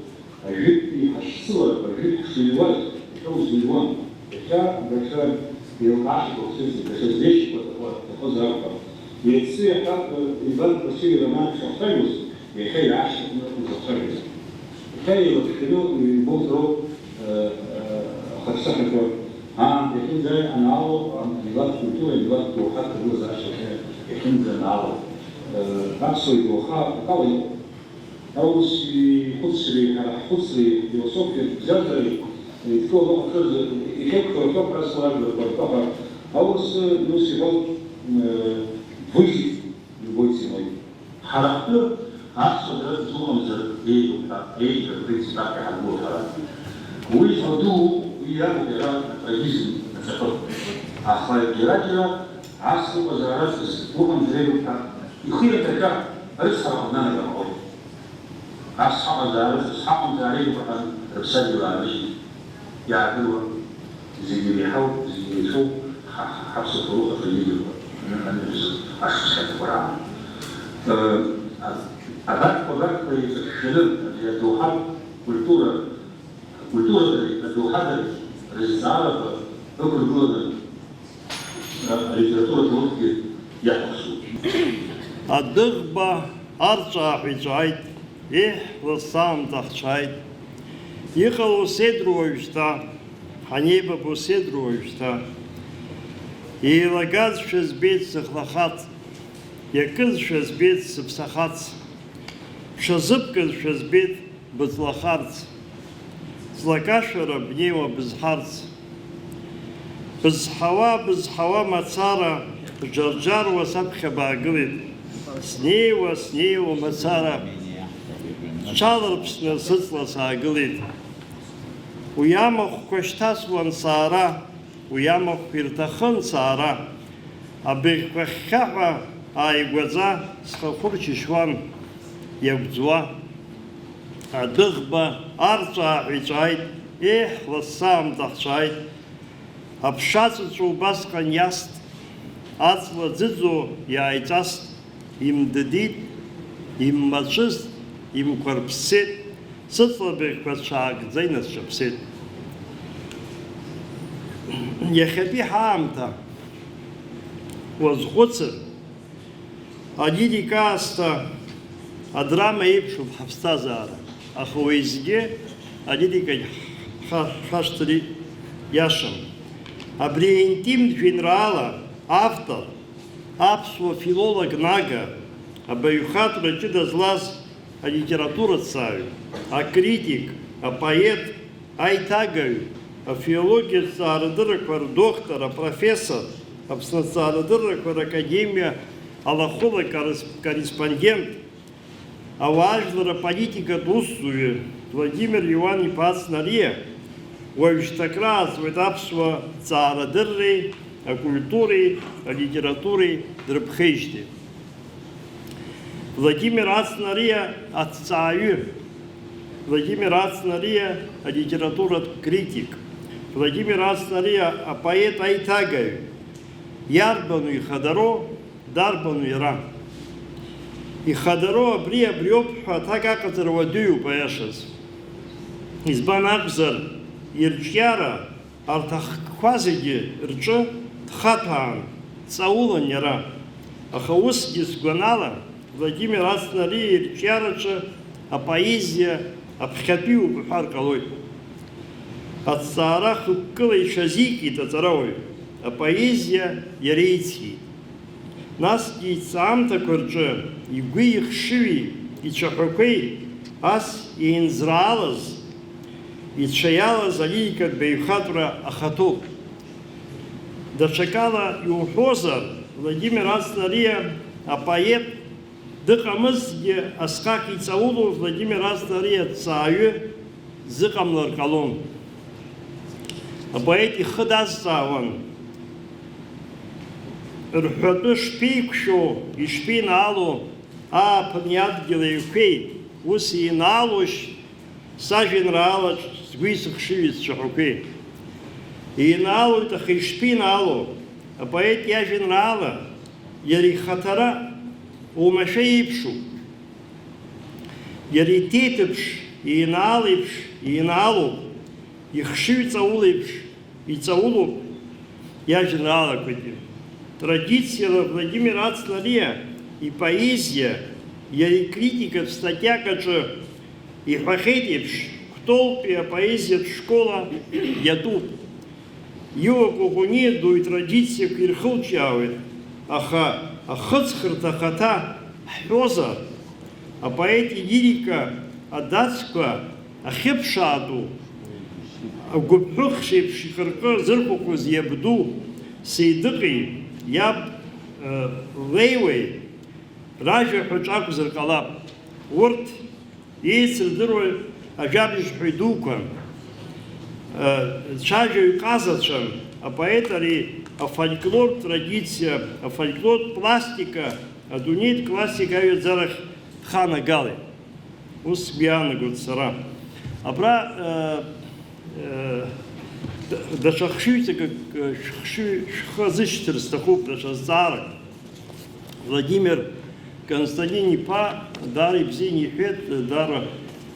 أجيب يحشصوا أجيب سلوان يحو سلوان بشار يوقعش بخصوصي بشار ليش تخذ رقم يتصير حتى يبان بصير لما شخصيوس يخيل عشر من شخصيوس يخيل يبوطروا خصحك يحين زي أنا عاوض لغات كنتوه لغات دوحات كدوز عشان يحين زي أنا عاوض نفسه دوحات قوي أو شيء خصري فيلسوفي جذري يذكر نقطة يفكر توقع سؤال بالطبع أو نوسي بط فوزي البويسي ماي حرقته عكسه ده زوم زر إيه البيت بتاعك حلوه حرق ويفضوه وياه إيران رئيسي نفسه أخوي جراجرا عصر وزارات وهم زيرو يخير تكا أرسل أبناء الأمور أصحاب وزارات أصحاب زارين وحن رسالة العالمية يعبدوا زي بيحاول زي بيشوف حبس الطرق في الليل من أشخاص القرآن أبعد قبلك في الشلل الدوحات كولتورا الدوحات الرسالة أكل جودة الليتراتورة تمثل يحصل. الدغبة أرجع بجايد والصام تخشايد يخلو سيدرو ويشتا حنيبة بو سيدرو ويشتا يلقاز شزبيت سخلخات يكز شزبيت سبسخات شزبكز شزبيت بزلخارت زلكاشر بنيوة بزحارت بزحوا مصارى جرجار وسبخ باقلد سني ومصارى شادر بسنا سطلة ساقلد ويامخ كشتاس وانصارى ويامخ فيرتخن صارى أبيخ بخاقة آيقوزا سخفرش شوان يقزوا أدغبة أرجع عجايد للصام تخشايد أبشاتو باسقن ياست أطلع زيزو يايتاست يمدديد يممشست يمقربسيت سطلع بكبتشاق زينة شبسيت يخبي حامتا وزغوتر أديدي كاستا أدراما يبشو بحفظتا زارا أخويزجي أديدي كي خاشتري ياشم Абриентим генерала, автор, апсуа филолог нага, абаюхат рачида злаз, а литература царю, а критик, а поэт, а итагаю, а филология царыдырыквар доктор, а профессор, Аԥсны Азҵаарадыррақәа Ракадемиа алахәыла корреспондент, ауаажәлар аполитикатә усзуҩы Владимир Иоанн-иԥа Ацнариа уажәшьҭакра ааҵуеит аԥсуа ҵаарадырреи, акультуреи, алитературеи дрыԥхеижьҭеи. Владимир Ацнариа аҭҵааҩы, Владимир Ацнариа алитературатә критик, Владимир Ацнариа апоет аиҭагаҩ, иарбану ихадароу, дарбану иара. Ихадароу абриоуп ҳәа аҭак аҟаҵара уадаҩуп аиашаз. Избан акәзар, ирҿиара арҭ ахкқәа зегьы рҿы дхаҭәаан, ҵаулан иара. Аха усгьы сгәанала, Владимир Ацнариа ирҿиараҿы апоезиа аԥхьатәиуп ҳәар ҟалоит. Аҭҵаара хықәкыла иҽазикит аҵарауаҩ, апоезиа иареицхьеит. Насгьы иҵаамҭақәа рҿы игәи ихшыҩи, ицәаҳәақәеи ас еинзраалаз, ицәаиалаз алирикатә баҩхатәра ахаҭоуп. Даҽакала иуҳәозар, Владимир Ацнариа апоет дыҟамызгьы асҟак иҵаулоу Владимир Ацнариа аҭҵааҩы зыҟамлар ҟалон. Апоет ихы дазҵаауан, рҳәатәы шԥеиқәшәо, ишԥеинаало ааԥын иадгьыл еиқәеи, ус еинаалошь сажәеинраалаҿ сгәи сыхшыҩи сцәаҳәақәеи. Еинаалоит, аха ишԥеинаало, апоет иажәеинраала иара ихаҭара оумашәа еиԥшуп. Иара иҭеиҭыԥш, еинаал еиԥш, еинаалоуп, ихшыҩ ҵаул еиԥш, иҵаулоуп иажәеинраалақәагьы. Традициала Владимир Ацнариа ипоезиа, иара икритикатә статиак аҿы иҳәахьеит еиԥш, Кәтолтәи апоезиатә школа иатәуп. Иуа Коӷониа ду итрадициақәа ирхылҿиаауеит, аха ахыҵхырҭа ахаҭа ҳҳәозар, апоет илирика адацқәа ахьыԥшаатәу, агәыԥҳәых шеиԥш ихыркы зырхәақәоз иабду Сеидыҟи, иаб Леиуеи ражәаҳәаҿ акәзар ҟалап. Урҭ еицырдыруа ажәабжьҳәаҩ дуқәа, цәажәаҩ ҟазацәа, апоет ари афольклортә традициа, афольклортә пластика, адунеитә классика аҩаӡарахь дханагалеит. Ус сгәы иаанагоит сара. Абра даҽа хшыҩҵак шәхы азышьҭыр сҭахуп, даҽа зҵаарак. Владимир Константин-иԥа даара ибзианы иҳәеит, даара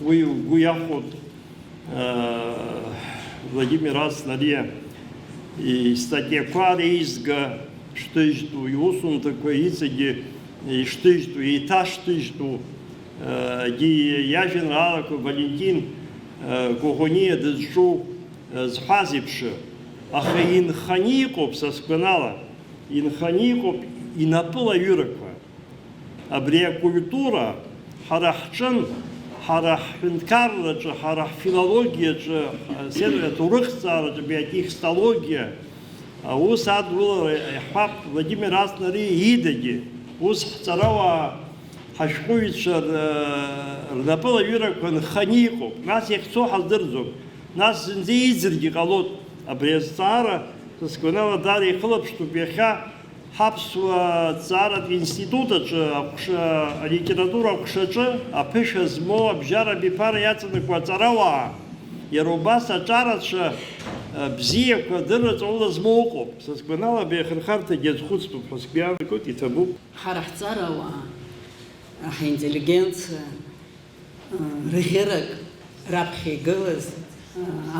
уи угәы иахәоит Владимир Ацнариа истатиақәа реизга шҭыжьтәу, иусумҭақәа иҵегьы ишҭыжьтәу, еиҭашҭыжьтәу, иажәеинраалақәа Валентин Коӷониа дызҿу зҳәаз еиԥш, аха инханы иҟоуп са сгәанала, инханы иҟоуп инапыла аҩырақәа. Абри акультура ҳара ҳҿын, ҳара ҳҳәынҭқарраҿы, ҳара ҳфилологиаҿы, аҭоурыхҭҵаараҿы, атекстологиа, ус адгылара иҳәап Владимир Ацнариа идагьы, ус ҳҵарауаа ҳашәҟәыҩҩцәа рнапыла аҩырақәа нханы иҟоуп. Нас иахьцо ҳаздырӡом. Нас зынӡа иӡыргьы ҟалоит. Абри азҵаара са сгәанала даара ихылаԥштәуп иахьа ҳаԥсуа ҭҵааратә институт аҿы, алитература аҟәшаҿы аԥышәа змоу абжьара абиԥара иаҵанакуа аҵарауаа, иара убас аҿарацәа бзиақәа дырраҵаула змоу ыҟоуп. Са сгәанала абри ахырхарҭагьы азхәыцтәуп ҳәа сгәы иаанагоит, иҭабуп. Ҳара ҳҵарауаа, ҳинтеллигенциа рӷьырак раԥхьа игылаз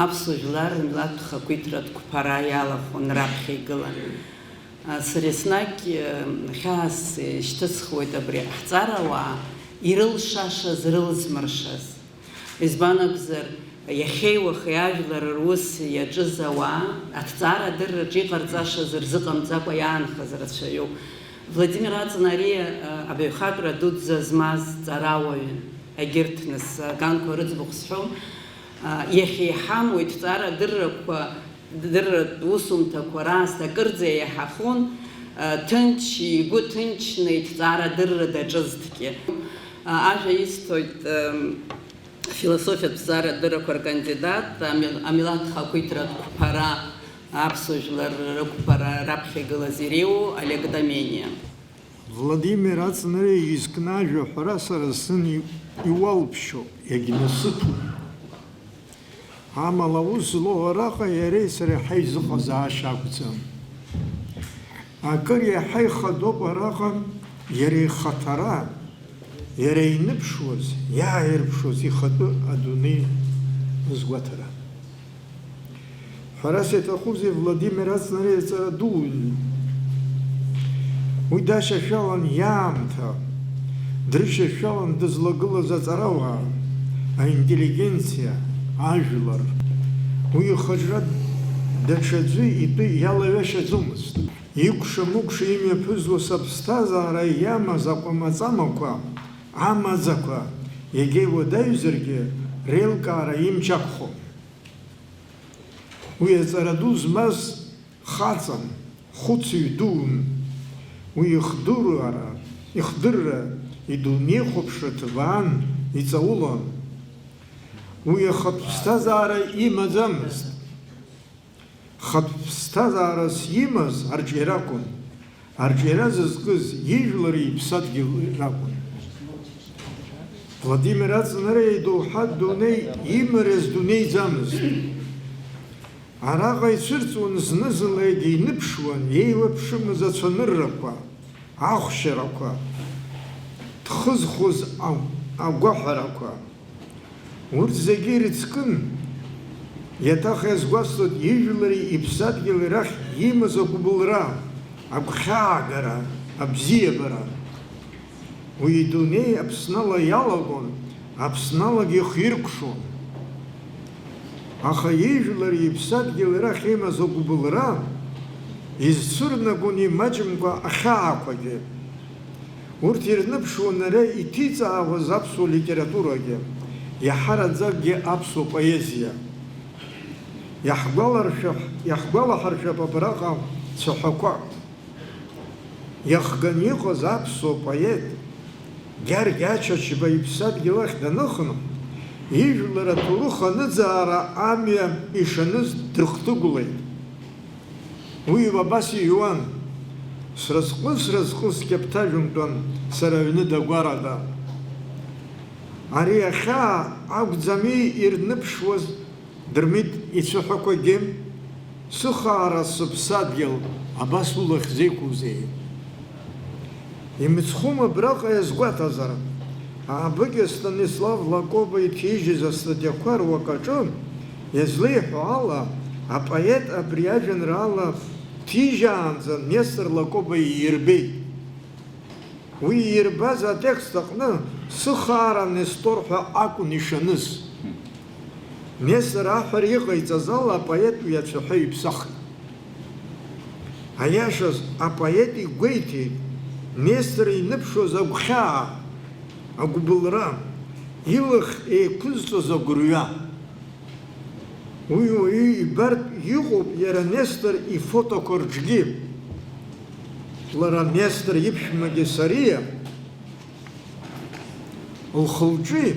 аԥсуа жәлар милаҭтә хақәиҭратә қәԥара иалахәын раԥхьа игылан. Сара еснагь хьаас ишьҭысхуеит абри ҳҵарауаа ирылшашаз, рылзмыршаз. Избан акәзар, иахьеи уахеи ажәлар рус иаҿыз ауаа аҭҵаара адырраҿы иҟарҵашаз рзыҟамҵакәа иаанхаз рацәаҩуп. Владимир Ацнариа абаҩхатәра дуӡӡа змаз ҵарауаҩын. Егьырҭ нас аганқәа рыӡбахә сҳәом. Иахьа иҳамуит ҭҵаара адыррақәа дырратә усумҭақәа раасҭа акырӡа иаҳахон, ҭынч, игәы ҭынчны иҭҵаара дырра даҿызҭгьы. Ажәа исҭоит философиатә зҵаарадыррақәа ркандидат, амилаҭ хақәиҭратә қәԥара, аԥсуа жәлар рықәԥара раԥхьа игылаз иреиуоу Олег Домениа. Владимир ацнаре изкнажәа ҳәара сара сын иуалԥшьоуп, иагьнасыԥуп. Амала ус злоу араҟа иареи сареи ҳаизыҟазаашьа акәӡам. Акыр иаҳа ихадоуп араҟа иара ихаҭара, иара иныԥшуаз, иааирԥшуаз ихатәы адунеи згәаҭара. Ҳәарас иаҭахузеи Владимир ацнаре иҵара дуун. Уи дашьашәалан иаамҭа, дрышьашәалан дызлагылаз аҵарауаа, аинтеллигенциа, ажәлар. Уи ихаҿра даҽаӡәы итәы иалаҩашьаӡомызт. Икәша-мыкәша имҩаԥызуа саԥсҭазаара иамаз акәамаҵамақәа, амаӡақәа, егьа иуадаҩзаргьы реилкаара имчақәхон. Уи аҵара ду змаз хаҵан, хәыцыҩ дуун. Уи ихдырра, идунеихәаԥшра ҭбаан, иҵаулан. Уи ахатә ԥсҭазаара имаӡамызт. Хатә ԥсҭазаарас имаз арҿиара акәын. Арҿиара зызкыз ижәлари иԥсадгьыли ракәын. Владимир ацнаре идоуҳатә дунеи имариаз дунеиӡамызт. Араҟа ицәырҵуан зны-зынла иныԥшуан еиуаԥшымыз ацәаныррақәа, ахәшьарақәа, дхызхуаз агәаҳәарақәа. Урҭ зегьы ирыцкын, иаҭах иазгәасҭоит ижәлари иԥсадгьыли рахь имаз агәыбылра, агәхьаагара, абзиабара. Уи идунеи Аԥснала иалагон, Аԥсналагьы ихиркәшон. Аха ижәлари иԥсадгьыли рахь имаз агәыбылра изцәырнагон имаҷымкәа ахьаақәагьы. Урҭ ирныԥшуан ара иҭиҵаауаз аԥсуа литературагьы, иаҳараӡакгьы аԥсуа поезиа. Иаҳгәалаҳаршәап абраҟа цәаҳәақәак. Иахганы иҟаз аԥсуа поет Гьаргь Ачачба иԥсадгьыл ахь даныхны, ижәлар аҭоурых аныӡаара амҩа ишаныз дрыхҭыгәлеит. Уи абас иҩуан: сразҟы скьаԥҭажәымтәан сара аҩны дагәарада. Ари ахьаа акәӡами ирныԥшуаз дырмит ицәаҳәақәагьы, сыхаара сыԥсадгьыл абас улахь зеиқәузеи. Имыцхәума абраҟа иазгәаҭазар, Аабыкьа Станислав Лакоба иҭижьыз астатиақәа руакаҿы иазлеиҳәо ала, апоет абри ажәеинраала ҭижьаанӡа Нестор Лакоба иирбеит. Уи иирбаз атекст аҟны сыхаара Нестор ҳәа акәын ишаныз. Нестор аҳәара иҟаиҵаз ала апоет уи ацәаҳәа иԥсахит. Аиашаз апоет игәеиҭеит Нестор иныԥшуаз агәхьаа, агәыбылра, илах еиқәызҵоз агәырҩа. Уи уаҩы ибартә иҟоуп иара Нестор ифотоқәа рҿгьы. Лара Нестор иԥшәмагьы Сариа лхылҿы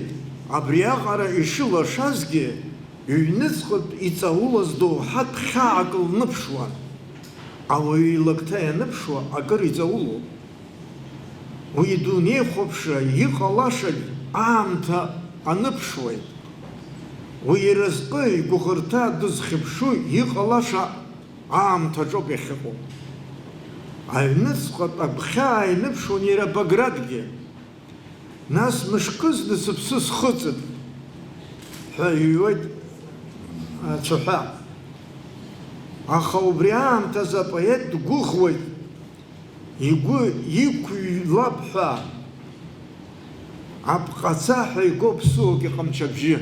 абри аҟара ишылашазгьы ҩныҵҟатә иҵаулаз доуҳатә хьаак лныԥшуан. Ауаҩы илакҭа ианыԥшуа акыр иҵаулоуп. Уи идунеихәаԥшра иҟалашагь аамҭа аныԥшуеит. Уи иразҟы игәыӷырҭа дызхьыԥшу иҟалаша аамҭаҿоуп иахьыҟоу. Аҩныҵҟатә агәхьаа иныԥшуан иара Багратгьы. Нас мышкызны сыԥсы схыҵит ҳәа иҩуеит ацәаҳәа. Аха убри аамҭазы апоет дгәыӷуеит игәы иқәҩлап ҳәа, апҟаца ҳәа игоуп ԥсуак иҟамчабжьы.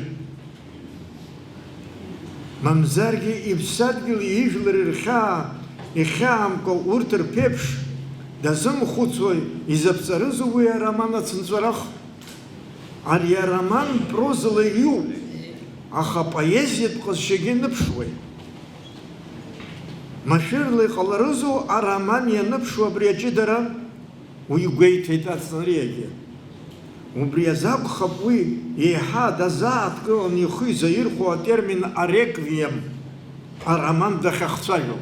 Мамзаргьы иԥсадгьыли ижәлари рхьаа ихьаамкәа урҭ рԥеиԥш дазымхәыцуа изаԥҵарызу уи ароман ацынҵәарах? Ари ароман прозала иҩуп, аха поезиатә ҟазшьагьы ныԥшуеит. машәырла иҟаларызу ароман ианыԥшу абри аҷыдара уи гәеиҭеит ацнариагьы. Убри азакәхап уи еиҳа дазааҭгыланы ихы изаирхәо атермин ареквием ароман дахьахцәажәо.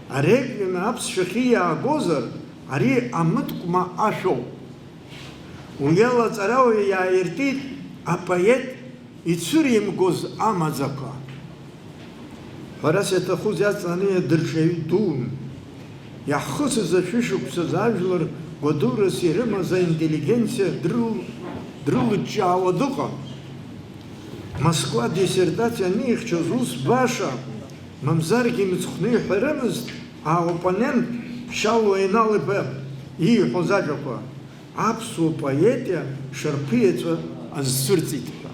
Ареквием аԥсшәахьы иаагозар, ари амыткәма ашәоуп. Уи алаҵарауаҩ иааиртит апоет ицәыримгоз амаӡақәа. Ҳәарас иаҭахуз иаҵанеиа дыршаҩ дуун. Иаҳхысыз ашәышықәсаз ажәлар гәадурас ирымаз аинтеллигенциа дрылыҷҷаауа дыҟан. Москва диссертациа анихьчоз ус баша, мамзаргьы имыцхәны иҳәарымызт аоппонент Шьалуа Инал-иԥа ииҳәоз ажәақәа. Аԥсуа поетиа шарԥыиаҵәа азцәырҵит ҳәа.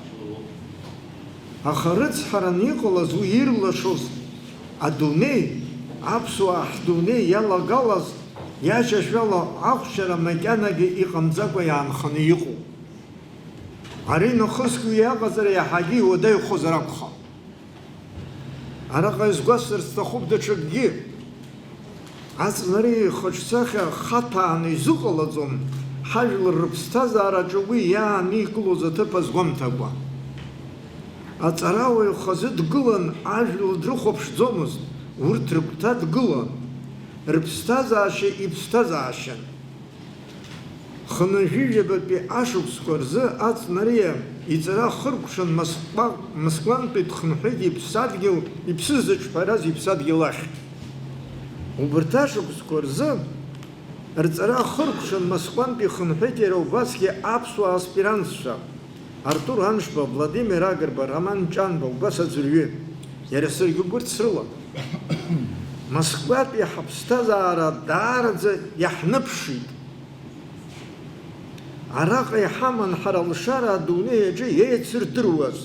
Аха рыцҳаран иҟалаз уи ирлашоз адунеи, аԥсуаа ҳдунеи иалагалаз иашьашәала ахәшьара макьанагьы иҟамҵакәа иаанханы иҟоуп. Ари нахысгьы иаҟазар иаҳагьы иуадаҩхозар акәхап. Араҟа изгәасҭарц сҭахуп даҽакгьы. Аҵнари ихаҿсахьа хаҭааны изыҟалаӡом ҳажәлар рыԥсҭазаараҿы уи иааникылоз аҭыԥ азгәамҭакәа. Аҵарауаҩ хазы дгылан ажәлар дрыхәаԥшӡомызт, урҭ рыгәҭа дгылан. Рыԥсҭазаашьа иԥсҭазаашьан. Хынажәижәабатәи ашықәсқәа рзы ацнариа иҵара хыркәшан Москвантәи дхынҳәит иԥсадгьыл, иԥсызаҿҳәараз иԥсадгьыл ахь. Убарҭ ашықәсқәа рзы рҵара хыркәшан Москвантәи хынҳәит иара убасгьы аԥсуаа аспирантцәа. Артур Аншба, Владимир Агрба, Роман Ҷанба, убас аӡәырҩы. Иара саргьы убарҭ срыла. Москватәи ҳаԥсҭазаара даараӡа иаҳныԥшит. Араҟа иҳаман ҳара алшара адунеи аҿы еицырдыруаз,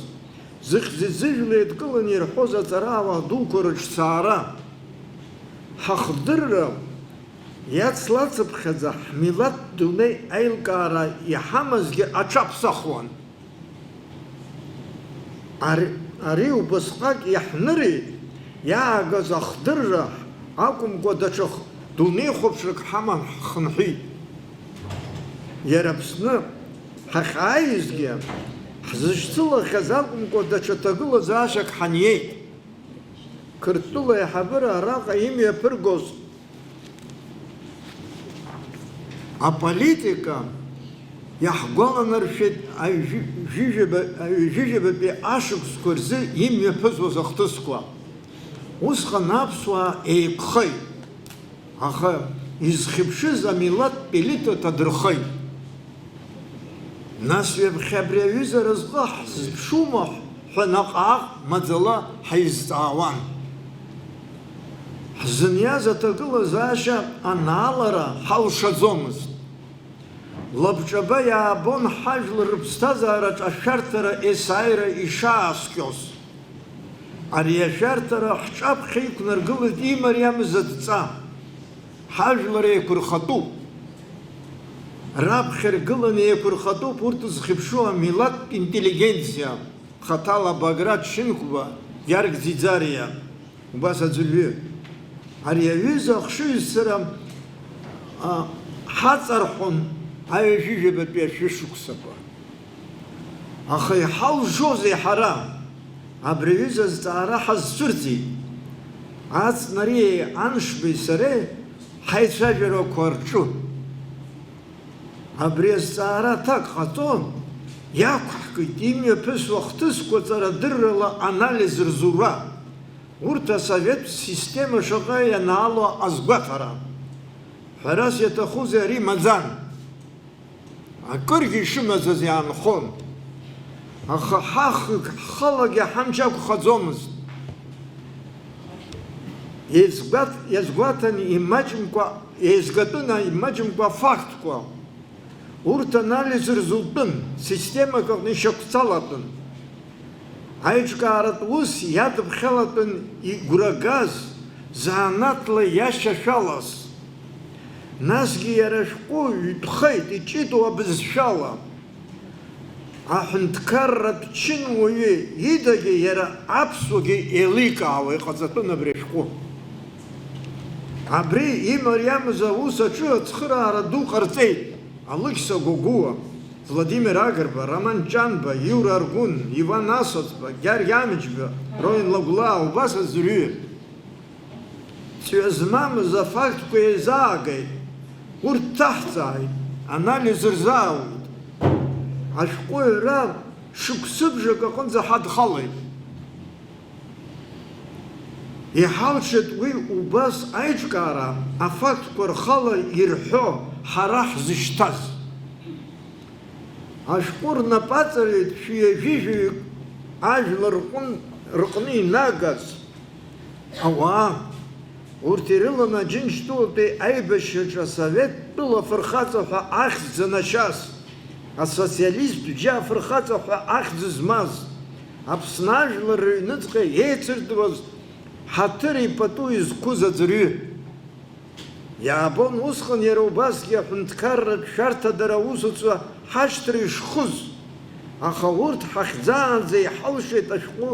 зыхьӡи-ӡыжәлеи еидкыланы ирҳәоз аҵарауаа дуқәа рыҿцаара. Ҳахдырра иацлацыԥхьаӡа ҳмилаҭ дунеи аилкаара иҳамазгьы аҽаԥсахуан. Ари убасҟак иаҳнырит, иаагаз ахдырра акәымкәа даҽа дунеихәаԥшрак ҳаман ҳхынҳәит. Иара Аԥсны ҳахьааизгьы ҳзышьцылахьаз акәымкәа даҽа ҭагылазаашьак ҳаниеит. Қырҭтәыла аиҳабыра араҟа имҩаԥыргоз аполитика иаҳгәаланаршәеит аҩжәижәабатәи ашықәсқәа рзы имҩаԥызуаз ахҭысқәа. Усҟан аԥсуаа еиқәхеит, аха изхьыԥшыз амилаҭтә елита ҭадырхеит. Нас ҩаԥхьа абри аҩызара зҟы ҳзыԥшума ҳәа наҟ-ааҟ маӡала ҳаизҵаауан. Ҳзыниаз аҭагылазаашьа анаалара ҳалшаӡомызт. Лабҿаба иаабон ҳажәлар рыԥсҭазаараҿ ашәарҭара есааира ишааскьоз. Ари ашәарҭара ҳҿаԥхьа иқәнаргылеит имариамыз адҵа. Ҳажәлар еиқәырхатәуп. Раԥхьа ргыланы еиқәырхатәуп урҭ зхьыԥшу амилаҭтә интеллигенциа. Хаҭала Баграт Шьынқәба, Иарг Ӡиӡариа, убас аӡәырҩы. Ари аҩыза ахшыҩзцара ҳаҵарҳәон аҩажәижәабатәи ашәышықәсақәа. Аха иҳалжозеи ҳара? Абри аҩыза азҵаара ҳазцәырҵит. Ацнариеи Аншбеи сареи ҳаицәажәарақәа рҿы. Абри азҵаара аҭак ҟаҵо, иақәҳкит имҩаԥысуа хҭысқәаҵара дыррала анализ рзура. Урҭ асовет система шаҟа ианаало азгәаҭара. Ҳәарас иаҭахузеи ари маӡан. Акыргьы ишымаӡаз иаанхон. Аха ҳхалагьы ҳамч ақәхаӡомызт. Еизгатәын имаҷымкәа афактқәа. Урҭ анализ рзутәын, системак аҟны ишьақәцалатәын. Аиҿкааратә ус иадыԥхьалатәын игәрагаз, заанатла иашьашәалаз. Насгьы иара ашәҟәы итәхеит, иҷыдоу абызшәала. Аҳәынҭқарратә чынуаҩы идагьы иара аԥсуагьы еиликаауа иҟаҵатәын абри ашәҟәы. Абри имариамыз аус аҿы ацхыраара ду ҟарҵеит. Алықьса Гогуа, Владимир Агрба, Роман Ҷанба, Иура Аргәын, Иван Асоцба, Гьаргь Амҷба, Роин Лагәлаа, убас аӡәырҩы. Ҵҩа змамыз афактқәа еизаагеит. Урҭ ҭаҳҵааит, анализ рзаауит. Ашәҟәыҩҩра шықәсыбжак аҟынӡа ҳадхалеит. Иҳалшеит уи убас аиҿкаара афактқәа рхала ирҳәо ҳара ҳзышьҭаз. Ашәҟәы рнапаҵареит шәиажәижәаҩык ажәлар рҟны инагаз ауаа. Урҭ ирылан Аџьынџьтәылатәи аибашьраҿы асоветтәыла афырхаҵа ҳәа ахьӡ занашьаз, асоциалисттә џьа афырхаҵа ҳәа ахьӡ змаз, Аԥсны ажәлар рыҩныҵҟа еицыртуаз ҳаҭыри пату изқәыз аӡәырҩы. Иаабон усҟан иара убасгьы аҳәынҭқарратә шәарҭадара аусуцәа ҳашьҭра ишхыз, аха урҭ ҳахьӡаанӡа иҳалшеит ашәҟәы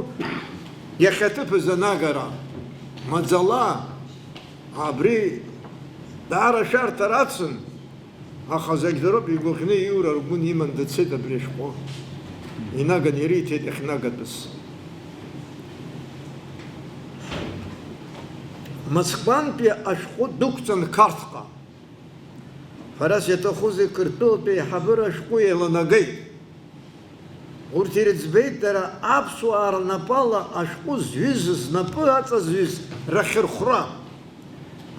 иахьаҭыԥыз анагара. Маӡала абри даара шәарҭа рацын, аха зегьдароуп игәаӷьны Иура Аргәын иман дцеит абри ашәҟәы. Инаган ириҭеит иахьнагатәыз. Москвантәи ашәҟәы дықәҵан Қарҭҟа. Ҳәарас иаҭахузеи Қырҭтәылатәи аиҳабыра ашәҟәы еиланагеит. Урҭ ирыӡбеит дара аԥсуаа рнапала ашәҟәы зҩызыз, знапы аҵазҩыз рахьырхәра.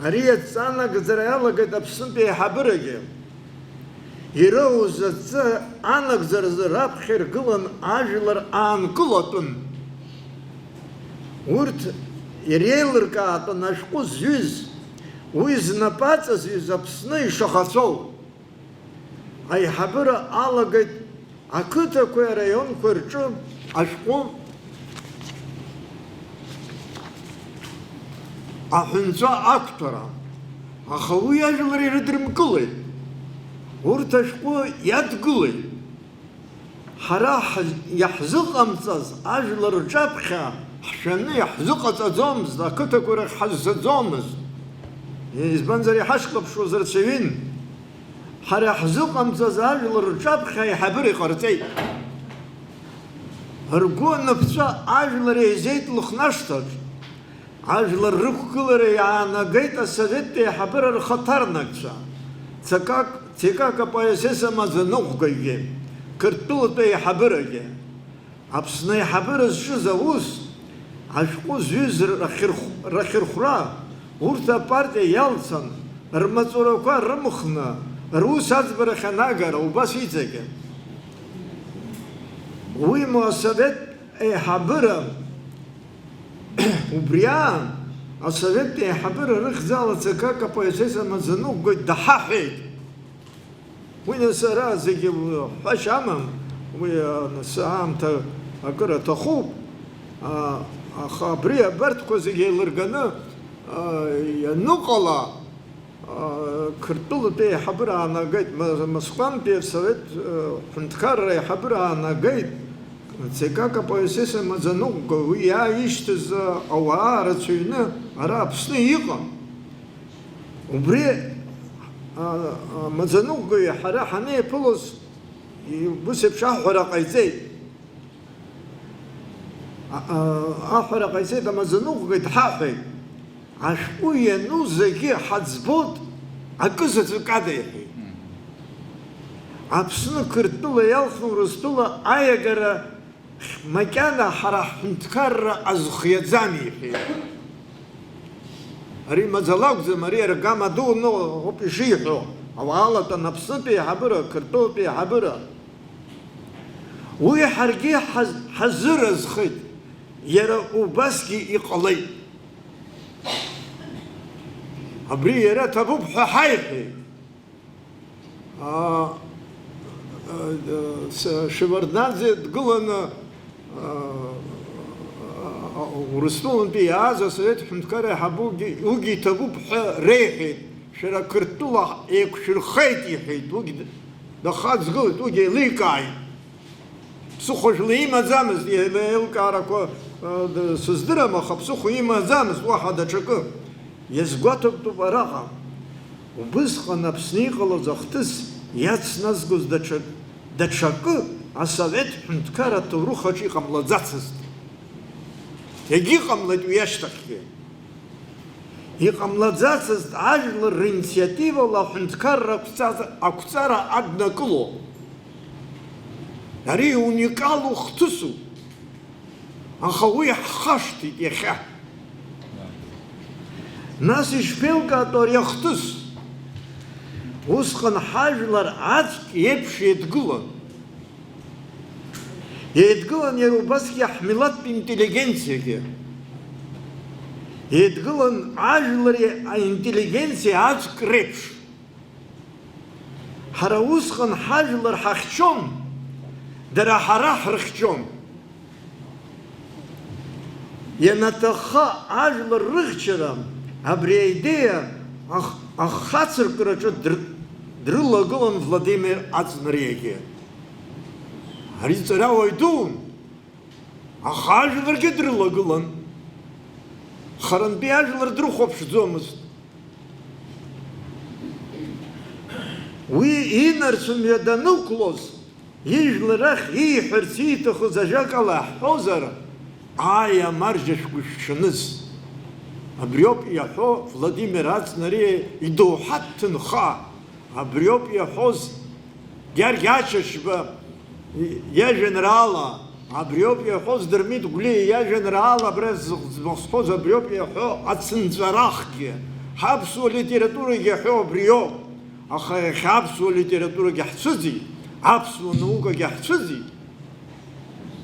Ари аҵанагӡара иалагеит Аԥснытәи аиҳабырагьы. Ирауз аҵы анагӡаразы раԥхьа иргылан ажәлар аанкылатәын. Урҭ иреилыркаатәын ашәҟәы зҩыз, уи знапы аҵазҩыз Аԥсны ишаӷацәоу. Аиҳабыра алагеит ақыҭақәеи араионқәеи рҿы ашәҟәы аҳәынҵәа ақәҭәара, аха уи ажәлар ирыдрымкылеит. Урҭ ашәҟәы иадгылеит. Ҳара иаҳзыҟамҵаз ажәлар рҿаԥхьа ҳшәаны иаҳзыҟаҵаӡомызт, ақыҭақәа рахь ҳазцаӡомызт. Избанзар иҳашьклаԥшуаз рацәаҩын. Ҳара иаҳзыҟамҵаз ажәлар рҿаԥхьа аиҳабыра иҟарҵеит. Ргәы аныԥҵәа ажәлар еизеит Лыхнашҭаҿ. Ажәлар рықәгылара иаанагеит асоветтәи аиҳабыра рхаҭарнакцәа. ЦК КПСС амаӡаныҟәгаҩгьы, Қырҭтәылатәи аиҳабырагьы. Аԥсны аиҳабыра зҿыз аус, ашәҟәы зҩыз рахьырхәра, урҭ апартиа иалцан, рмаҵурақәа рымхны, рус аӡбарахь анагара убас иҵегьы. Уимоу асовет аиҳабыра убри аан, асоветтәи аиҳабыра рыхьӡала ЦК КПСС амаӡаныҟәгаҩ даҳаҳәеит. Уи нас ара зегьы ҳәашьа амам, уи нас аамҭа акыр аҭахуп, аха абри абарҭқәа зегьы еилырганы ианыҟала Қырҭтәылатәи аиҳабыра аанагеит, Москвантәи асовет ҳәынҭқарра аиҳабыра аанагеит, ЦК КПСС амаӡаныҟәгаҩ, уи иааишьҭыз ауаа рацәаҩны ара Аԥсны иҟан. Убри амаӡаныҟәгаҩ ҳара ҳанеиԥылоз ус еиԥш аҳәара ҟаиҵеит. Аҳәара ҟаиҵеит амаӡаныҟәгаҩ дҳаҳәеит. Ашәҟәы иану зегьы ҳаӡбот акызаҵәык ада иҳәеит. Аԥсны Қырҭтәыла иалхны Урыстәыла аиагара макьана ҳара ҳҳәынҭқарра азхиаӡам иҳәеит. Ари маӡала акәӡам, ари аргама дуны ауп ишиҳәо. Ауаалатәан Аԥснытәи аиҳабыра, Қырҭтәылатәи аиҳабыра. Уи ҳаргьы ҳазыразхеит, иара убасгьы иҟалеит. Абри иара ҭабуп ҳәа ҳаиҳәеит. Шеварднаӡе дгыланы Урыстәылантәи иааз асовет ҳәынҭқарра аиҳабыгьы уигьы иҭабуп ҳәа реиҳәеит. Шәара Қырҭтәыла еиқәшәырхеит иҳәеит. Уигьы дахаҵгылеит, уигьы еиликааит. Ԥсыхәажәла имаӡамызт, еилкаарақәа сыздырам, аха ԥсыхәа имаӡамызт уаҳа даҽакы. иазгәаҭатәуп араҟа, убысҟан Аԥсны иҟалаз ахҭыс иацназгоз даҽакы асовет ҳәынҭқар аҭоурых аҿы иҟамлаӡацызт. Егьыҟамлеит уи ашьҭахьгьы. Иҟамлаӡацызт ажәлар ринциативала аҳәынҭқарра ақәҵара аднакыло. Ари уникалу хҭысуп, аха уи ҳхашҭит иахьа. Нас ишԥеилкаатәу ари ахҭыс? Усҟан ҳажәлар аӡәк еиԥш еидгылан. Еидгылан иара убасгьы ҳмилаҭтә интеллигенциагьы. Еидгылан ажәлари аинтеллигенциа аӡәк реиԥш. Ҳара усҟан ҳажәлар ҳахьчон, дара ҳара ҳрыхьчон. Ианаҭахха ажәлар рыхьчара абри аидеиа ахацыркыраҿы дрылагылан Владимир Аҵнариагьы. Ари ҵарауаҩ дуун, аха ажәларгьы дрылагылан. Харантәи ажәлар дрыхәаԥшӡомызт. Уи инарцәымҩа данықәлоз, ижәлар рахь ииҳәарц ииҭахыз ажәакала ҳҳәозар, ааи амарџьа шәгәышәҽаныз. Абриоуп иаҳәо Владимир Аҵнариа идоуҳатә ҭынха. Абриоуп иаҳәоз Георги Ачачба иажәеинраала. Абриоуп иаҳәоз Дырмит Гәлиа иажәеинраала абра змахсхоз абриоуп иаҳәо ацынҵәарахгьы. Ҳаԥсуа литературагьы иаҳәо абриоуп. Аха иахьа аԥсуа литературагьы ҳцәыӡит, аԥсуа наукагьы ҳцәыӡит.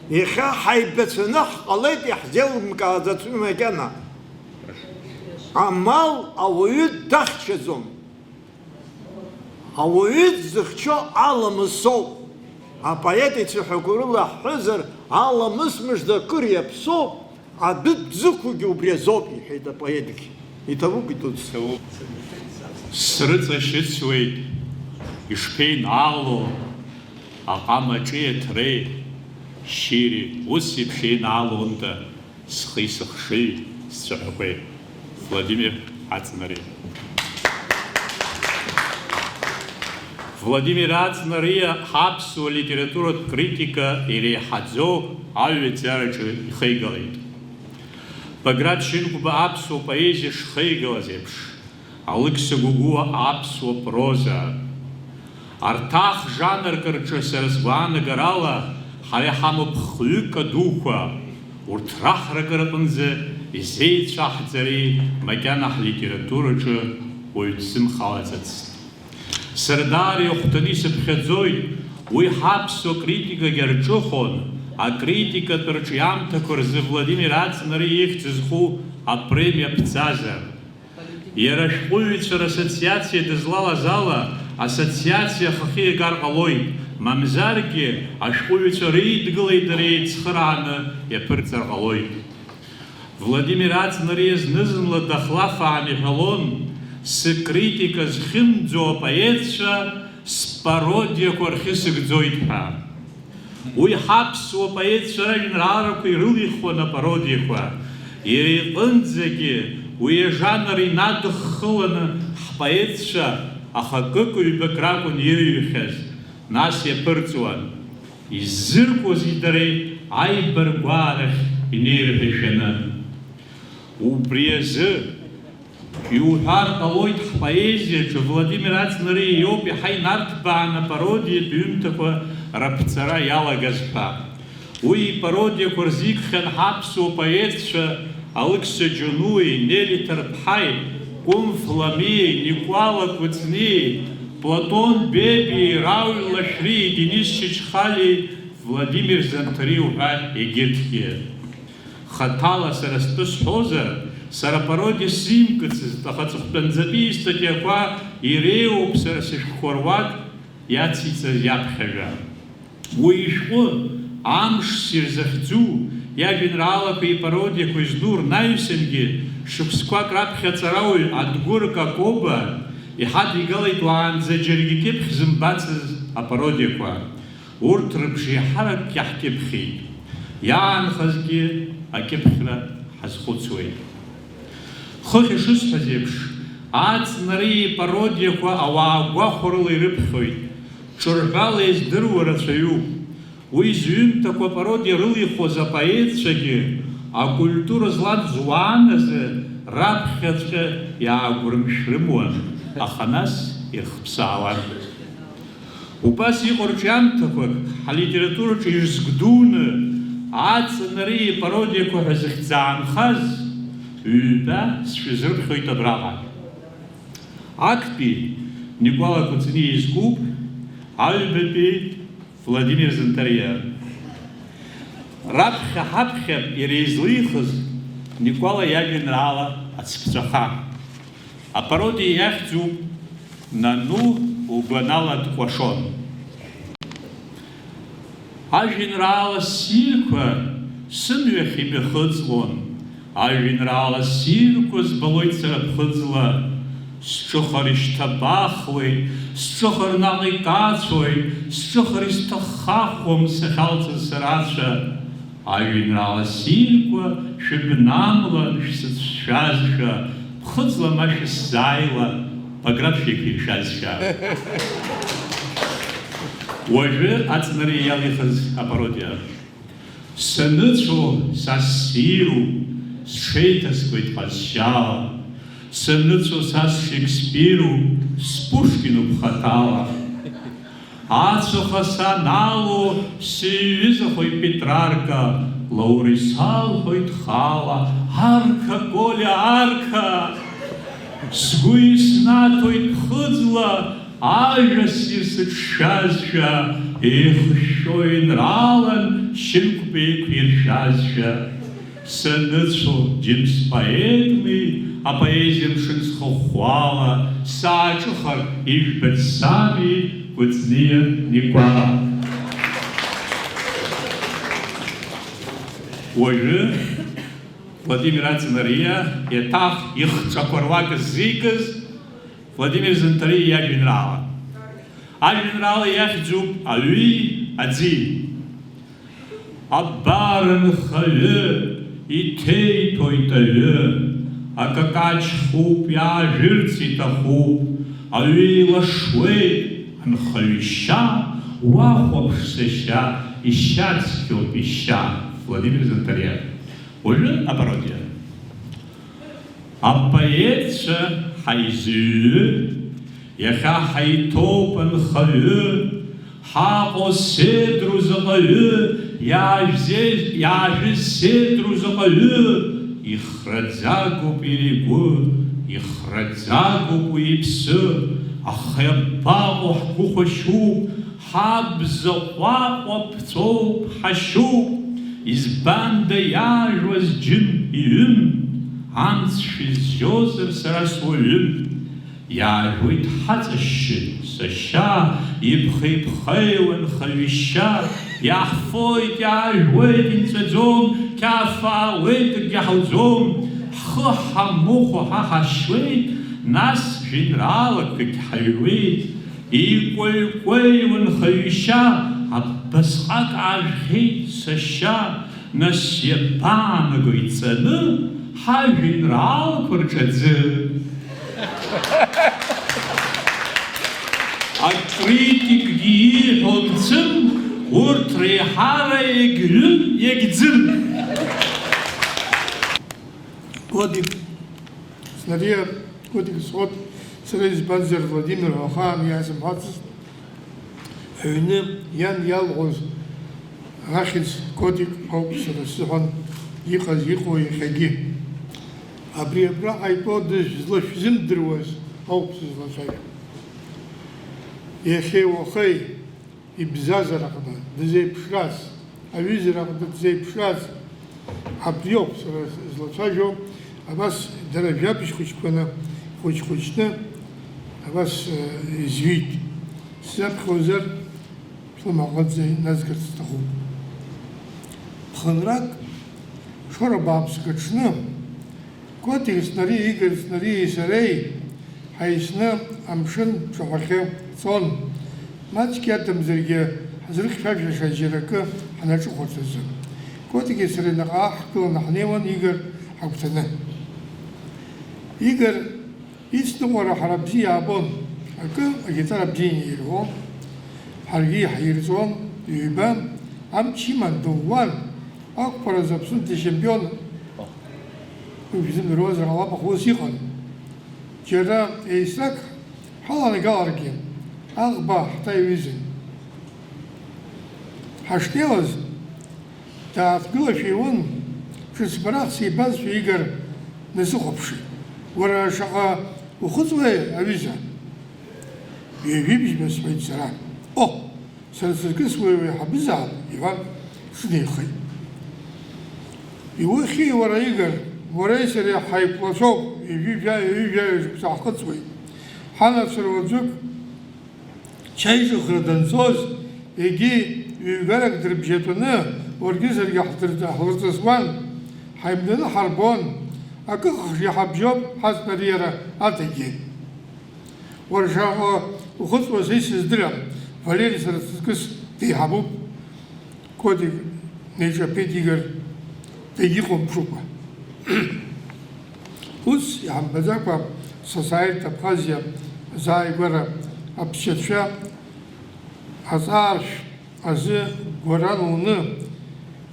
Иахьа ҳаибацәаны ҳҟалеит иаҳзеилымкааӡацәоу макьана. Амал ауаҩы дахьчаӡом. Ауаҩы дзыхьчо аламысоуп. Апоет ицәаҳәақәа рыла ҳҳәозар, аламыс мыжда акыр иаԥсоуп, адәы дзықәугьы убри азоуп, иҳәеит апоетгьы. Иҭабуп итәыз. Срыҵашьыцуеит ишԥеинаало аҟама ҿиаҭреи шьири, ус еиԥш еинаалонда схи сыхшыҩ сцәаҳәақәеи. Владимир Аҵнариа. Владимир Аҵнариа ҳаԥсуа литературатә критика иреиҳаӡоу аҩаӡараҿы ихеигалеит. Баграт Шьынқәба аԥсуа поезиа шхеигалаз еиԥш, Алықьса Гәыгәуа аԥсуа проза. Арҭ жанрк рҿы сара сгәаанагарала ҳара иҳамоуп хҩык адуқәа, урҭ раҳракыр аҟынӡа изеицәаҳӡари макьана ҳлитератураҿы уаҩ дзымхалаӡацт. Сара даара ихәҭаны исыԥхьаӡоит, уи ҳаԥсуа критикагьы арҿыхон, акритикатә рҿиамҭақәа рзы Владимир Аҵнариа ихьӡ зху апремиа ԥҵазар. Иара ашәҟәыҩҩцәа рассоциациа дызлалаз ала, ассоциациа хахьы иагар ҟалоит, мамзаргьы ашәҟәыҩҩцәа реидгылеит дара еицхырааны иаԥырҵыр ҟалоит. Владимир Аҵнариа зны-зынла дахлафаан иҳәалон, сыкритика зхьымӡо апоетцәа спародиақәа рхьысыгӡоит ҳәа. Уи ҳаԥсуа апоетцәа ажәеинраалақәа ирылихуан апародиақәа. Иара иҟынӡагьы уи ажанр инадыххыланы ҳпоетцәа ахакык-ҩбак ракәын ирыҩхьаз, нас иаԥырҵуан. Иззыркуази дареи аибаргәаарахь инеирҳәашәаны. Убри азы иуҳәар ҟалоит ҳпоезиаҿы Владимир Аҵнариа иоуп иаҳа инарҭбаан апародиатә ҩымҭақәа раԥҵара иалагаз ҳәа. Уи ипародиақәа рзикхьан ҳаԥсуа поетцәа Алықьса Џьонуи, Нели Ҭарԥҳаи, Кәым Фламиеи, Никәала Кәыҵниеи, Платон Бебиеи, Рауль Лашәриеи, Денис Чичхалиеи, Владимир Занҭариу ҳәа егьырҭгьы. Хаҭала сара стәы сҳәозар, сара пародиа симкыцызт, аха ҵыхәтәанӡатәи истатиақәа иреиуоуп сара сышәҟәқәа руак иациҵаз иаԥхьаҩа. Уи ишәҟәы амш ссир захьӡу иажәеинраалақәа ипародиақәа изну рнаҩсангьы шықәсқәак раԥхьа аҵарауаҩ Адгәыр Какоба иҳадигалеит уаанӡа џьаргьы кьыԥхь зымбацыз апародиақәа. Урҭ рыбжеиҳарак иаҳкьыԥхьит. Иаанхазгьы акьыԥхьра ҳазхәыцуеит. Хыхь ишысҳәаз еиԥш, аҵнареи ипародиақәа ауаа гәахәарыла ирыԥхьоит, ҿырҳәала издыруа рацәаҩуп. Уи зҩымҭақәа апародиа рылихуаз апоетцәагьы акультура злаӡуан азы раԥхьаҵәҟьа иаагәырмшәрымуан, аха нас ирхыԥсаауан. Убас иҟоу рҿиамҭақәак ҳалитератураҿы ишзгәдуны аҵнареи ипародиақәа ҳәа зыхьӡаанхаз ҩба сшәызрыԥхьоит абраҟа. Актәи Никәала Кәыҵниа изкуп, аҩбатәи Владимир Зынтариа. Раԥхьа-ҳаԥхьа иара излихыз Никәала иажәеинраала ацԥҵәаха. Апародиа иахьӡуп Нану угәанала дкәашон. Ажәеинраала ссирқәа сымҩахь имҩахыҵлон, ажәеинраала ссирқәа збалоит сара ԥхыӡла, сҿыхар ишьҭабахуеит, сҿыхар наҟ икацәоит, сҿыхар исҭаххахуам сахьалҵыз сарацәа. Ажәеинраала ссирқәа шәыбнамлан шәсыцәшәазшәа, ԥхыӡла ма шәысзааила, Баграт шәеиқәиршәазшәа. Уажәы аҵнареи иалихыз апародиа. Саныцәо са ссируп, сҽеиҭаскуеит ҟазшьала, саныцәо са сшекспируп, спушкинуп хаҭала. Ацәаха санало сиҩызахоит Петрарка, лаура исалҳәоит хала, арка, Коля, арка. Сгәы иснаҭоит ԥхыӡла, ажәа ссир сыҿшәазшәа, еихышәшәо еинраалан шьынқәба еиқәиршәазшәа. Саныцәо џьымс поетми, апоезиа мшын схыхәхәала, сааҿыхар ижәбац сами Кәыҵниа Никәала. Уажәы Владимир Аҵнариа еиҭах ихҿақәа руак ззикыз Владимир Зынтариа иажәеинраала. Ажәеинраала иахьӡуп аҩи аӡи. Абар нхаҩы иҭеиҭәоит аҩы, акакаҷ хәуп, иаажәырц иҭахуп, аҩы еилашуеит, анхаҩы ишьа, уахәаԥш сашьа, ишьа цқьоуп ишьа. Владимир Зынтариа. Уажәы апародиа. Апоетцәа ҳаизыҩҩы, иахьа ҳаиҭоуп анхаҩы, ҳаҟоу седру заҟаҩы, иаажәыз седру заҟаҩы, ихраӡагоуп иара игәы, ихраӡагоуп уи иԥсы, аха иабаҟоу ҳгәы хәашьуп, ҳабза ҟәаҟәа ԥҵәоуп, ҳашьуп. Избанда иаажәуаз џьым иҩым, амц шәизжьозар сара суаҩым. Иаажәуеит ҳаҵашьшьы сашьа, иԥхеиԥхеиуа нхаҩы ишьа, иаҳфоит, иаажәуеит, инҵәаӡом, қьафаауеит, акгьы ҳауӡом. Ҳхы ҳамыхәо ҳаҳашьуеит, нас жәеинраалақәагь ҳаҩуеит. Икәеикәеиуа нхаҩы ишьа, абасҟак аажәхьеит сашьа, нас иабаанаго иҵаны ҳажәеинраалақәа рҿаӡы. Акритикгьы ииҳәо мцым, урҭ реиҳара егьҩым, егьӡым. Кодик Снария, кодик сход, сара избанзар Владимир ахаан иазымҳацыз, аҩны иан иалҟоз ахьӡ кодик ауп сара сзыҳәан иҟаз иҟоу иахьагьы. Абри абраҟа итәоу дызлашәзымдыруаз ауп сызлацәажәо. Иахьеи уахеи ибзазараҟны дызеиԥшраз, аҩызараҟны дызеиԥшраз абри ауп сара злацәажәо. Абас дара жәабжь хәыҷқәаны, хәыҷ-хәыҷны абас изҩит. Сзаԥхьозар Шлымаҟаӡе назгарц сҭахуп. Ԥхынрак шора бааԥск аҽны Котик Снарии, Игор Снарии сареи ҳаисны амшын ҿаҳәахьы цон. Маҷк иадамзаргьы ҳазрыхьшәашәаша џьаракы ҳнаҿыхәарц азы. Котики сареи наҟ ааҳгыланы ҳнеиуан Игор ҳагәҭаны. Игорь ицнуара харабзи абон, агитара бдини ирвон, харги хайрзон, юбам, амчиман дуван, акпара запсун чемпион. Bizim rozar Allah bakhusiqan. Jera esak halani galargi. Agba tayvizin. Hashtelaz ta atgulashivun shsparasi baz Igor nesukopshi. Wara shaqa ukhuzwe aviza. Yevibij besmayt sara. Oh, sarasguswe habiza Ivan shnekhi. Iwahi wara Igor ورئيسري حيبلاشوب يجي ساقطوي حنا سروزك شيء خردن صوص يجي يقولك دربجتنا ورجزر يحضر حضرتسوان حيبدنا حربون أكخ يحبجوب حسب ريرة أتجي ورشاق وخذ وسيس الدرام فليل سرتسكس تيحبوب كودي نيجا بيتيجر تيجيكم بشوكه Us am bazakwa society Abkhazia zaigora abshetcha azar az goranunu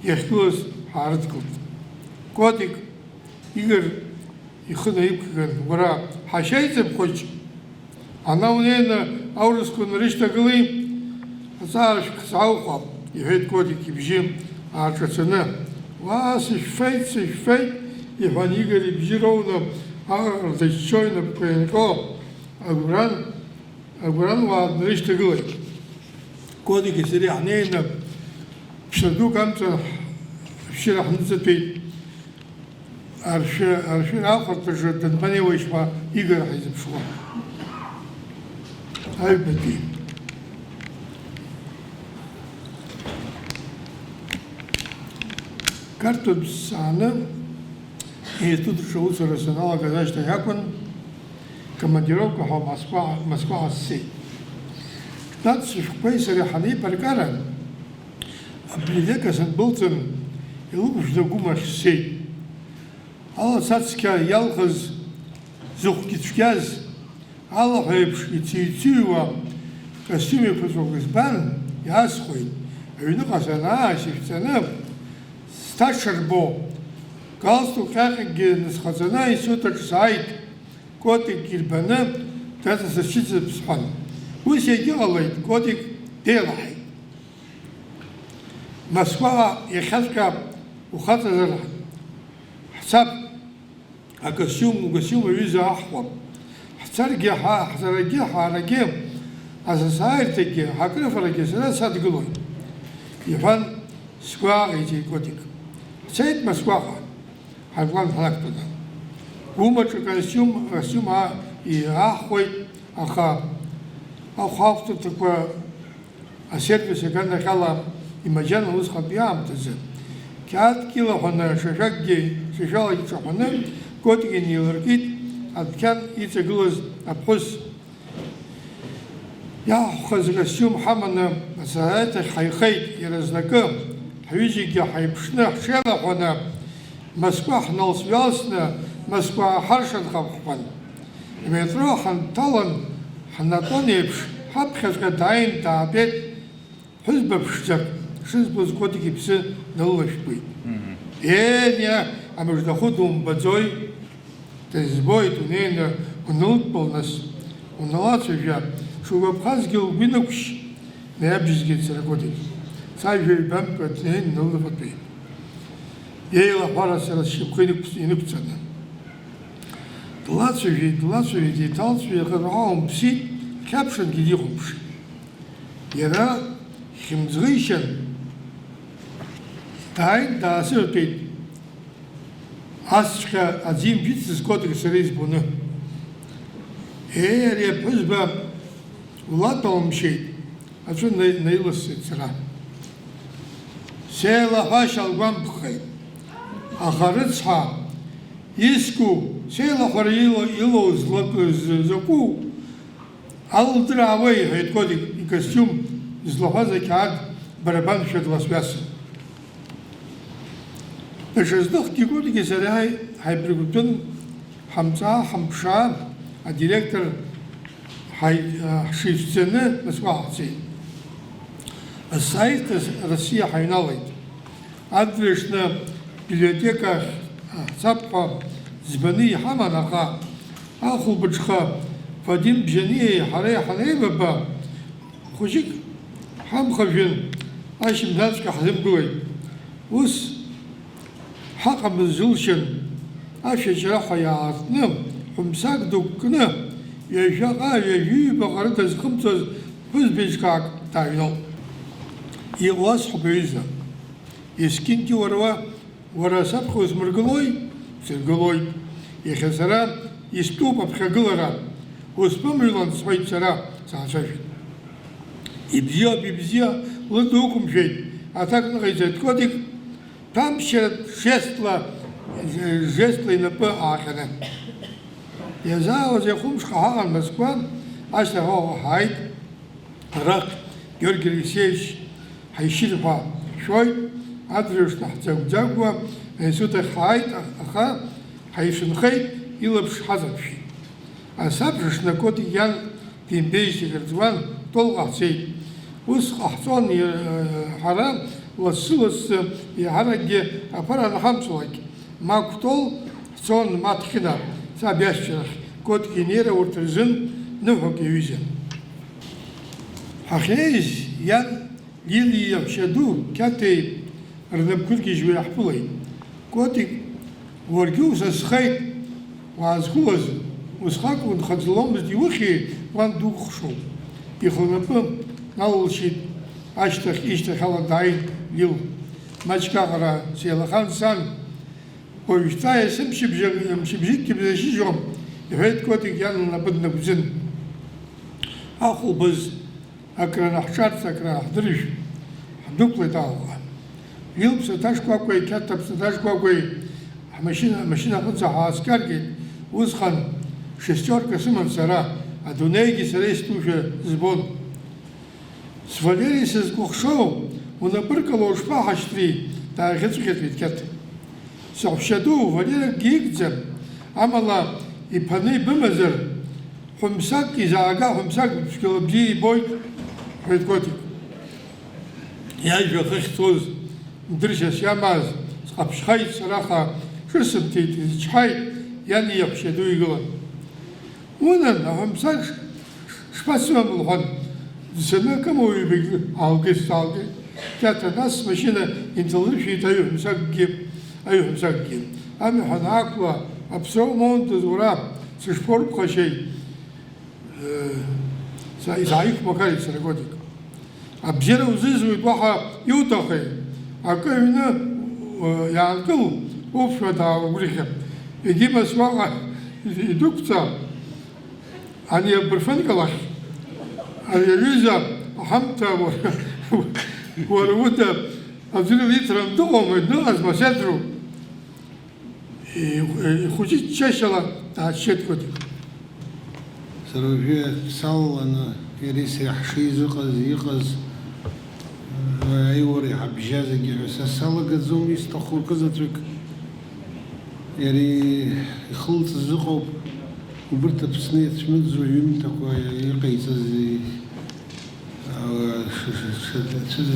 yehtus hardkut kodik Igor ikhnaibkan gora hashaytsem khoch ana unena aurskun rishtagli azar khsauqa yhet kodik ibjim archatsena was feit Иван Игорь Бжировна, Артачойна, Пенко, Агуран Ваднришта Гылай. Кодики Сирианейна, Пшаду Камца, Вширахнцепей, Аршин Алфарташа, Танпаневичма, Игорь Хайзепшуа. Айбати. Карту Сана, и тут шоуца рассынала, когда что якон командировка в Москва Ассей. Тат шпейсари хани паркара, а блидека санбулцем и лупуш да гумаш сей. Алла цацка ялхаз зухкитшкяз, алла хайпш и цийцюва костюме пусокызбан ясхой. Вину касана сифцанаб сташарбо. Галстук хахиги несхазана и суток сайт котик кирбана тата сашица псхан. Уж я делает котик делай. Москва и хатка ухата зара. Хсаб а костюм виза ахваб. Хцарги хцараги хараги а за сайтики хакрефараги сара садглой. Иван скварити котик. Сайт Москва. Хайван халактуда. Умачу костюма и ахой аха. Ахавту такое сервисе ганахала имаджана усхабиам тазе. Кят килохана шашагги шашала ичахана котиги ниларкит аткан ицеглоз апхус. Я хаз костюм хамана саата хайхайт иразнака. Хвижики хайпшна шелахана Москва хнал связна, Москва харшан хапхан. Метро хан талан ханатоневш хапхаска дайн табет хызбавшчак шизбуз котики псы налвашпы. Эня а между ходом бадзой тезбой тунена унут полнас уналацжа шубабхазгил бинукш не абжизгит саракотик. Сайжей бампат не налвапы. Ейла парасера шипхиник инукцана. Длацуви деталцуви хараум пси капшан гидихумши. Яра химзгишан тай да сёпит асчка один вицес котик серез буны. Я пызба улатомши. А что наилась цара. Села хашал гампхай. Ахарыцха иску села харило ило заку алдравей хайткодик и костюм злохаза кад барабан шедла связ. Шездох кигодики сарай хайпригутен ҳамҵаа, ҳамԥшаа, адиректор ҳшифцаны Москва ҳцеит. Асайт Россиа ҳаҩналеит. Адырҩаҽны библиотека ҳцап-ҳәа ӡбаны иҳаман, аха ахәылбыҽха Вадим Бжьаниеи ҳареи ҳанеибаба хәыҷык ҳамхажәын ашьымӡаҵәҟьа ҳзымгылеит. Ус ҳаҟамыз џьылшьан ашәаџьараҳәа иаартны, хәымсак дук кны, ҩажәаҟа ҩажәиҩбаҟа рыда зхымҵәоз ԥҳәызба дааҩналт. Иҟоуазҳәап аҩыза, есқьынгьы уара саԥхьа узмыргылои? Сыргылоит. Иахьа сара истәуп аԥхьагылара, узԥымҩлан сҳәеит сара, саацәажәеит. Ибзиоуп, ибзиа, лыдукәымшәеит, аҭак ныҟаиҵеит Котик, ҭамшьаратә жестла инапы аахьаны. Иазаауаз иахәымшҟа ҳаҟан Москва, ашьҭахь ҳааит, арахь Георги Алексеевич ҳаишьит ҳәа шәоит, адырҩаҽны ҳӡагә-ӡагәуа аинститут ахь ҳааит, аха ҳаишынхеит, илаԥш ҳазаԥшит. Асабжаҽны Котик иан димбеижьҭеи кырҵуан, Толҟа ҳцеит. Ус ҟаҳҵон ҳара лассы-лассы иаҳаракгьы аԥара анҳамҵуагь. Ма Кәтол ҳцон, ма Ҭхьына, саб иашьцәарахь, Котик инеира урҭ рзын ныҳәак иаҩызан. Ҳахьнеиз иан Лилиеи иаҳәшьа ду Кьаҭеи рнапқәыргьежьуа иаҳԥылеит. Котик, уаргьы усасхеит, уаазқәылаз, усҟак унхаӡаломызт, иухьи, уан дукәыхшоуп. Ихланапы налылшьит, ашьҭахь ишьҭахь ала дааит Лил. Маҷк аҟара сеилахан сан, уажәшьҭа мшыбжьыкгьы бзашьыжьуам, иҳәеит Котик иан лнапы днагәӡын. Ахәылбаз акранаҳҿарц, акранаҳдыржә, ҳдәықәлеит алаҟа. Лил ԥсаҭа шкәакәеи, Кьаҭа ԥсаҭа шкәакәеи амашьына аҟынӡа ҳааскаргеит. Усҟан шестерка сыман сара, адунеигьы сара истәушәа збон. Свалери сызкәыхшоу, унапыркало ушԥаҳашьҭри, дааӷьыҵәҟьеит Кьаҭа. Саҳәшьа ду Валер акгьы игӡам, амала иԥаны ибымазар, хәымсак изаага, хәымсак цәгьала бзиа ибоит, ҳәеит Котик. Иажәа ахьыхьцоз мдыршьас иамаз сҟаԥшьхеит сараха, шысымҭеит, изычҳаит, иан иаҳәшьа ду игылан. Унан, аҳәымсак шԥасымам лҳәан, дцаны акымоуҩбагь аалгеит. Кьаҭа нас машьына инҭалыршәит аҩҳәымсакгьы. Амҩа ҳанаақәла, аԥсроу моундаз уара, сышԥорԥхашьеи, изааиқәмақарит сара Котик. Абзиара узызуит, уаҳа иуҭахи, акы аҩны иаанкыл, уԥшәма дааугәырӷьап. Егьимаз уаҟа идәықәҵа, ани абырфынкал ахь, ари аҩыза аҳамҭа уара уда аӡәыр литран дыҟоума, дныҟазма сеидру. Ихәыҷыҷ чашьала дааччеит Котик. Сара уажәы салаланы иареи сареи ҳшеизыҟаз, иҟаз аиуара иҳабжьа зегьы ҳәа са салагаӡом, исҭаху акызаҵәык иареи ихылҵыз ыҟоуп. Убырҭ Аԥсны иацәмыӡуа аҩымҭақәа иҟаиҵаз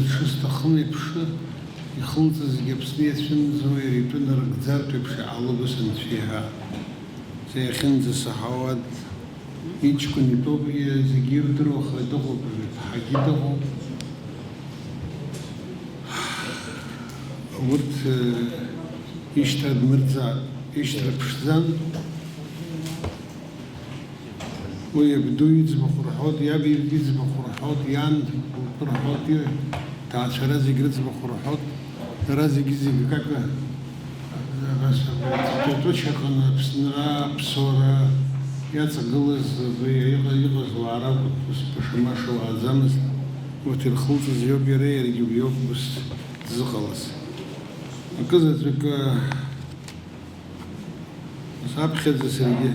дшысҭахым еиԥш ихылҵызгьы Аԥсны иацәымӡуа иара итәы нарыгӡартә еиԥш иҟалыбыз Анцәа иҳәа. Са иахьынӡасаҳауа иҷкәын итәоуп, зегьы ирдыруа аха дыҟоуп, ԥҳагьы дыҟоуп. Урҭ ишьҭра дмырӡаат, ишьҭра ԥшӡан. Уи абду иӡбахә рҳәоит, иаб иӡбахә рҳәоит, иан рҳәоит, ҭаацәара зегь рыӡбахә рҳәоит. Дара зегьы акака точаҟны Аԥсынра, Аԥсуара иаҵагылаз иҟаз уаа ракәын, ус баша-маша уааӡамызт. Урҭ ирхылҵыз иоуп иара, иаргьы уи иоуп ус дзыҟалаз. Акызаҵәык саԥхьаӡа саргьы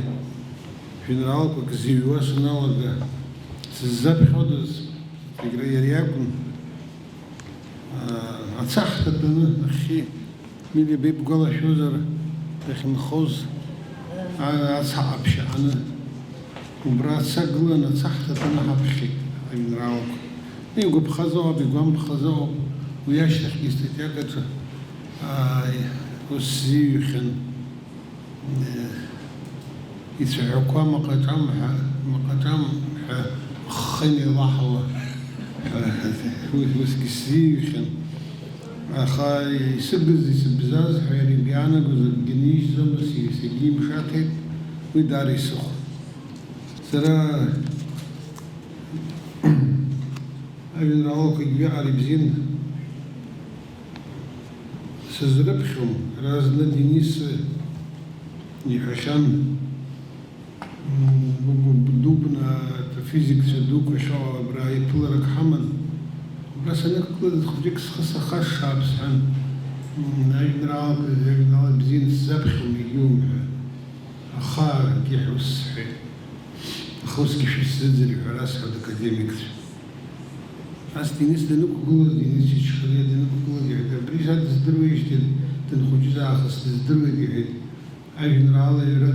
жәеинраалақәак зыҩуа саналага, сыззаԥхьодаз иара иакәын. Ацахҭа тәаны нахьхьи, Милиа беибгәалашәозар дахьынхоз ацҳаҟаԥшьа аны, убра цагыланы ацаҳҭатәаны ҳаԥхьеит ажәеинраалақәа. Игәаԥхазоуп, игәамԥхазоуп, уи ашьҭахьгьы статиак аҿы ус сзиҩхьан ицәаҳәақәа маҟаҿам ҳәа хын еилаҳауа усгьы сзиҩхьан. Аха исыгыз исыбзаз ҳәа иара иаанагоз акгьы нижьӡомызт, сегьимшаҭеит, уи даара исыхәон. Сара ажәеинраалақәагьы аара ибзиан сызрыԥхьом. Разны Денис иҳәахьан дубна физикцәа дуқәахьоу абра иԥыларак ҳаман. Убра санықәгылаз хәыҷык схы сахашшаап сҳәан, ажәеинраала бзиан сзаԥхьом егьиум ҳәа. Аха егьиҳәа ус сҳәеит. Аха усгьы шәысзыӡырҩ ҳәа расҳәоит академикцәа. Ас Денис данықәгылаз, Денис Чичхалиа данықәгылаз иҳәеит, абри шьҭа дыздыруеижьҭеи данхәыҷыз аахыс дыздыруеит иҳәеит. Ажәеинраала иара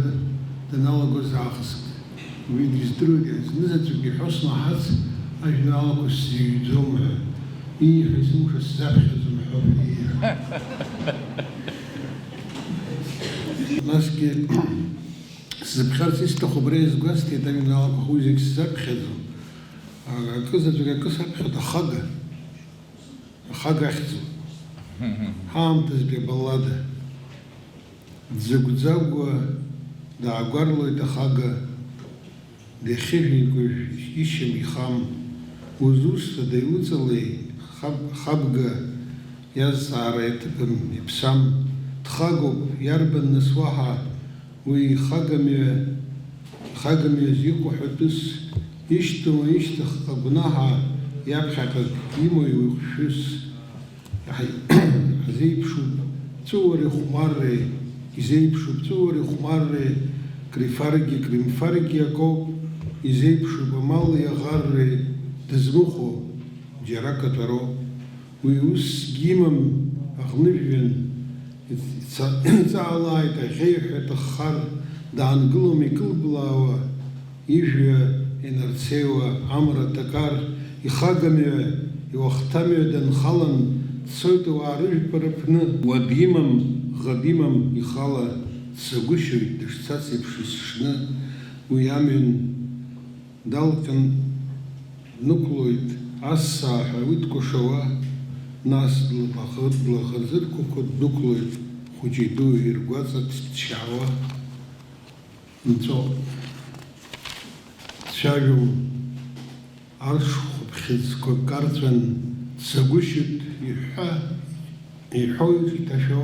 даналагоз аахыс уи диздыруеит иҳәеит. Знызаҵәык иҳәо смаҳац ажәеинраалақәа сзиҩӡом ҳәа. Ииҳәо исымша сзаԥхьаӡом ҳәа ииҳәа. Насгьы сзыԥхьарц исҭаху абра иазгәасҭеит ажәеинраалақәа уи зегь сзаԥхьаӡом. Акызаҵәык акы саԥхьоит ахага ахьӡуп. Ҳаамҭазтәи абаллада. Дзыгәӡагәа даагәарлоит ахага, дахьыжәикәыжә ишьам ихам, узусҭа дaiуҵалеи хабга иазҵаара иаҭыԥым иԥсам, дхагоуп иарбан нас уаҳа уи ихагамҩаз иҟәаҳәатәыс ишьҭома ишьҭахьҟа гәнаҳа иаԥхьаҟак имои уи хәшәыс ҳзеиԥшуп ҵәыуареи хәмарреи, изеиԥшуп ҵәыуареи хәмарреи, крифаргьы кримфаргьы акоуп, изеиԥшуп амали аӷарреи, дызмыхәо џьара катәароуп. Уи усгьы имам аӷныжәҩан иҵаалааит аӷьеҩҳәа ҭаххар, даангылом икылблаауа ижәҩа инарцеиуа амра такар, ихагамҩа иуахҭамҩа данхалан, дцоит ауаа рыжәпа рыԥны, уаб имам ӷаб имам ихала, дсагәышьоит дышцац еиԥш исшны. Уи амҩан далҟьан днықәлоит ассаа ҳәа уи дкәашауа, нас длахырзырқәақәа днықәлоит хәыҷи дуи иргәаҵа дшьаауа. Нҵәоуп. Дцәажәом аршхәа ԥхьыӡқәак карҵәан, дсагәышьоит иҳәоит иҭашәо,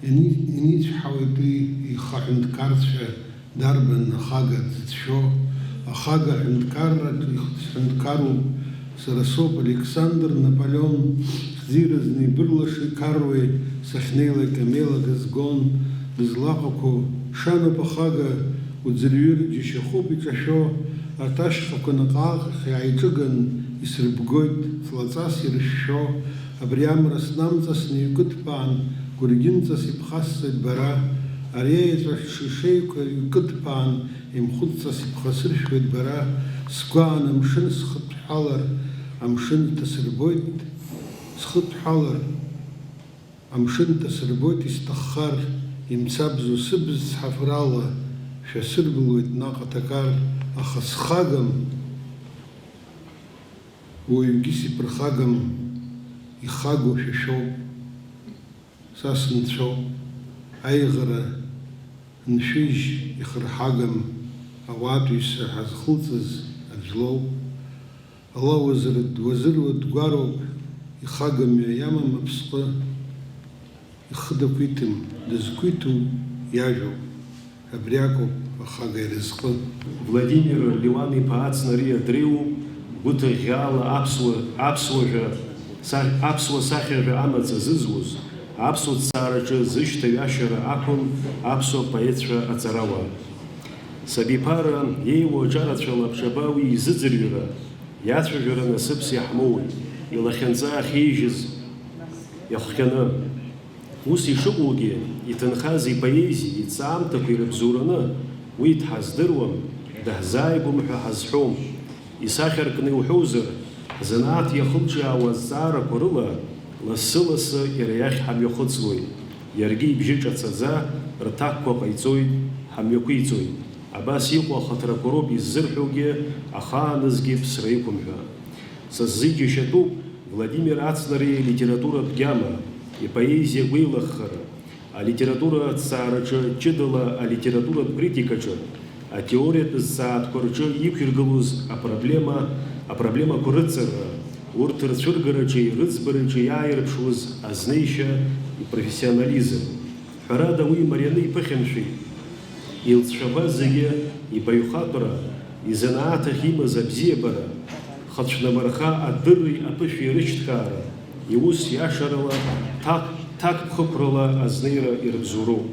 иницәҳауеит уи ихаҳәынҭқарцәа дарбан ахага дзыцәшәо. Ахага ҳәынҭқарратә ихҳәынҭқаруп, сара соуп Александр Наполеон, хьӡиразны ибырлаша икаруеи, сахьнеилак амеилага згон, дызлаҟақәо шануп ахага, уӡырҩыр џьашьахәуп иҿашәо, арҭ ашьхақәа наҟ-ааҟ иааиҿыган исырбгоит ҵлаҵас ирышәшәо. Абри амра снамҵасны икыдԥаан, гәыргьынҵас ибхасҵоит бара, ари аеҵәа шишеиқәа икыдԥаан, имхәыдҵас ибхасыршәуеит бара. Сгәаан амшын схыҭәҳәалар, амшын ҭасырбоит исҭаххар, имцабзу сыбз цҳафрала, шәасырбылуеит наҟ аҭакар. Аха схагам, уаҩгьы сиԥырхагам, ихагоу шәашәоуп, са сынцәоуп. Аиӷара ншәыжь ихырҳагам, ауаатәыҩса ҳазхылҵыз аӡәлоуп. Ала дуазыруа дгәароуп, ихагамҩа иамам аԥсҟы, ихы дақәиҭым, дызқәиҭу иажәоуп. Абри акоуп ахага иразҟы. Владимир Леуан-иԥа ацнариа дреиуоуп, гәыҭыӷьӷьаала аԥсуа сахьажәа амаҵ азызуз, аԥсуа ҭҵаараҿы зышьҭаҩ ашьара ақәын аԥсуа поетцәа аҵарауаа. Сабиԥара иеиуа аҿарацәала аԥшаба уи изыӡырҩра, иацәажәара насыԥс иаҳмоуит, илахьынҵа ахьеижьыз иахҟьаны. Ус ишыҟоугьы, иҭынхаз ипоезиа, иҵаамҭақәа ирыбзоураны, уи дҳаздыруам, даҳзааигәам ҳәа ҳазҳәом. Исахьаркны иуҳәозар, ҳзанааҭ иахылҿиаауа азҵаарақәа рыла, лассы-лассы иара иахь ҳамҩахыҵуеит. Иаргьы ибжьы ҿацаӡа, рҭакқәа ҟаиҵоит, ҳамҩақәиҵоит. Абас иҟоу ахаҭарақәа роуп иззырҳәогьы, ахааназгьы ԥсра иқәым ҳәа. Сыззыџьашьатәуп Владимир Ацнари литературатә гьама, ипоезиа гәеилаххара, алитература аҭҵаараҿы ҷыдала алитературатә критикаҿы, атеориатә зҵаатәқәа рҿы иқәиргылоз апроблемақәа рыҵарра, урҭ рцәыргараҿы, рыӡбараҿы иааирԥшуаз азнеишьа, ипрофессионализм. Ҳәарада уи марианы иԥыхьамшәеит. Илҵшәақәаз зегьы ибаҩхатәра, изанааҭахь имаз абзиабара, хацәнамырха адырреи аԥышәеи рышьҭкаара, иус иашарала, ҭакԥхықәрала азнеира ирыбзоуроуп.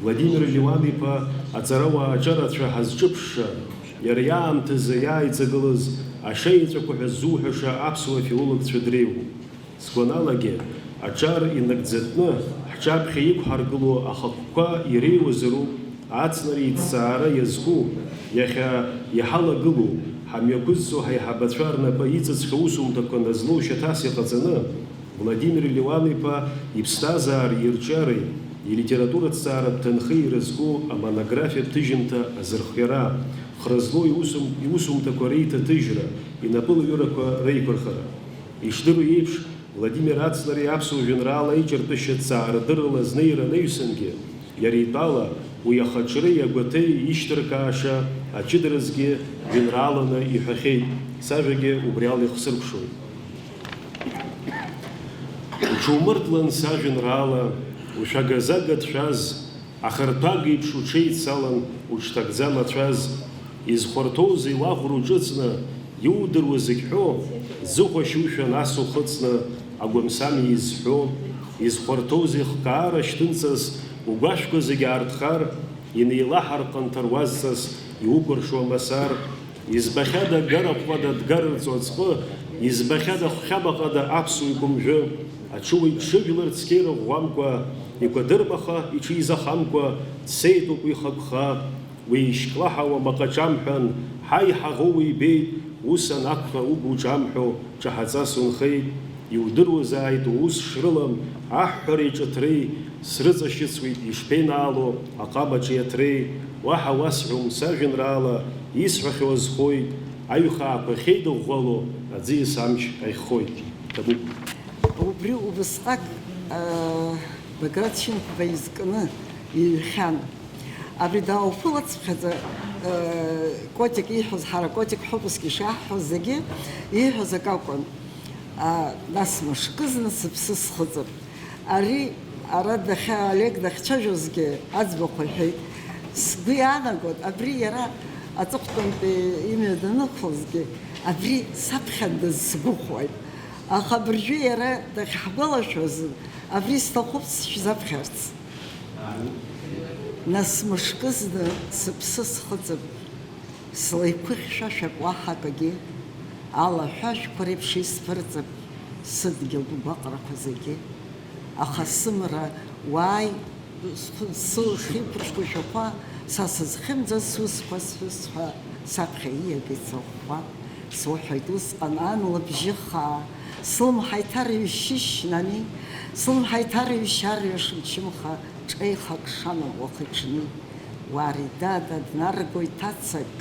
Владимир Леуан-иԥа аҵарауаа аҿарацәа ҳазҿыԥшша, иара иаамҭазы иааиҵагылаз ашеиҵәақәа ҳәа ззуҳәаша аԥсуа филологцәа дреиуоуп. Сгәаналагьы, аҿар инагӡатәны ҳҿаԥхьа иқәҳаргыло ахықәқәа иреиуазароуп Ацнари иҭҵаара иазку, иахьа иҳалагылоу, ҳамҩақәызҵо ҳаиҳабацәа рнапы иҵыҵхьа усумҭақәа назлоу шьаҭас иҟаҵаны, Владимир Леуан-иԥа иԥсҭазаареи ирҿиареи, илитератураҭҵааратә ҭынхеи ирызку амонографиатә ҭыжьымҭа азырхиара, хра злоу иусумҭақәа реиҭаҭыжьра, инапылаҩырақәа реиқәырхара. Ишдыру еиԥш, Владимир Ацнари аԥсуа жәеинраала аиҿартәышьа ҭҵаарадыррала азнеира анаҩсангьы, иара итәала уи ахаҽреи агәаҭеи ишьҭыркааша аҷыдаразгьы жәеинрааланы иҳәахьеит. Сажәагьы убри ала ихсыркәшоит. Уҽумыртлан сажәеинраала, ушәагазага ҭшәаз, ахырҭәага еиԥш уҽеицалан, уҽҭакӡа мацәаз, изхәарҭоузеи уаӷәра уҿыцны, иудыруа зегь ҳәо, зыхәашьушәа нас ухыҵны, агәамсами изҳәо, изхәарҭоузеи хкаара шьҭынҵас, угәашәқәа зегьы аартхар, инеилаҳарҟанҭаруазҵас, иукәыршо амасар, избахьада гараҟәҟада дгарырҵо аӡҟы, избахьада хәхьабаҟада аԥсуа икәымжәы, аҽуа иҽыжәларц цқьеира ӷәӷәамкәа, икәадырбаха иҽизахамкәа, дцеитоуп уи хатәха, уи ишьклаҳауа маҟаҿамҳәан, ҳаи ҳаӷоу ибеит, ус анакәха угәуҿамҳәо, ҿаҳаҵас унхеит, иудыруазааит ус шрылам, аҳәҳәареи ҿыҭреи, срыҵашьыцуеит ишԥеинаало аҟабаҿы иаҭреи, уаҳа уасҳәом сажәеинраала, исҳәахьоу азхоит, аҩхаақәа ахьеидыӷәӷәало, аӡиас амч аиххоит. Убри убысҟак Баграт Шьынқәба изкны иҩхьан. Абри дауԥылацԥхьаӡа Котик ииҳәоз, ҳара Котик ҳәыԥыск ишаҳҳәоз зегьы ииҳәоз ак акәын. Нас мышкы зны сыԥсы схыҵып. Ари ара Олег дахьцәажәозгьы аӡбахә иҳәеит. Сгәы иаанагоит, абри иара аҵыхәтәантәи имҩа данықәлозгьы, абри саԥхьандаз сгәыхәуеит. Аха абыржәы иара дахьҳгәалашәоз, абри сҭахуп сшәзаԥхьарц. Нас мышкы зны сыԥсы схыҵып, слеиқәыхьшәашәак уаҳа акагьы, алаҳәашәқәа реиԥш исԥырҵып, сыдгьыл ду гәаҟрақәа зегьы. Аха сымра уааи сылхиԥыршәқәа шәақәа, са сызхьымӡаз сусқәа сҳәысҳәа, саԥхьа ииагеит сыӷәӷәа. Суҳәоит усҟан ан лыбжьы хаа, слымҳа иҭарыҩшьышьнани, слымҳа иҭарыҩшьарҩаш мчымха, ҿеихак шанам уахыҽни. Уари дада днаргоит ацак,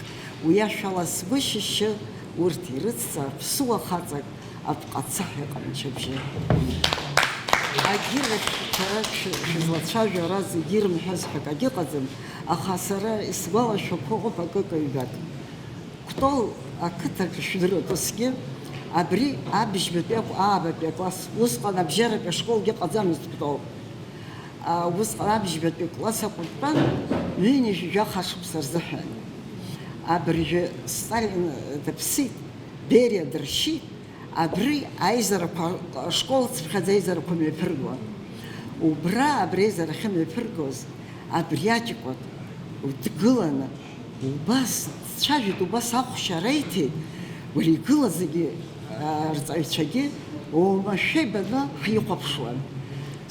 уи ашәала сгәы шьышьы, урҭ ирыцҵа ԥсуа хаҵак, апҟацаҳ иҟан мчыбжьы. Агьирахь шәара шәызлацәажәо ара зегьы ирымҳәаз ҳәа акагьы ыҟаӡам, аха сара исгәалашәақәо ыҟоуп акык-ҩбак. Кәтол ақыҭаҿы шәдыруеит усгьы, абри абжьбатәи аабатәи акласс, усҟан абжьаратәи ашколгьы ыҟаӡамызт Кәтол. Усҟан абжьбатәи акласс аҟәытәан ҩынҩажәа хашықәса рзыҳәан. Абыржәы Сталин дыԥсит, Бериа дыршьит, абри аизарақәа ашколцыԥхьаӡа аизарақәа мҩаԥыргуан. Убра абри аизара ахьымҩаԥыргоз, абри аҷкәын дгыланы, убас дцәажәеит, убас ахәшьа реиҭеит, уара игылаз зегьы рҵаҩцәагьы оумашәа ибаны ҳихәаԥшуан.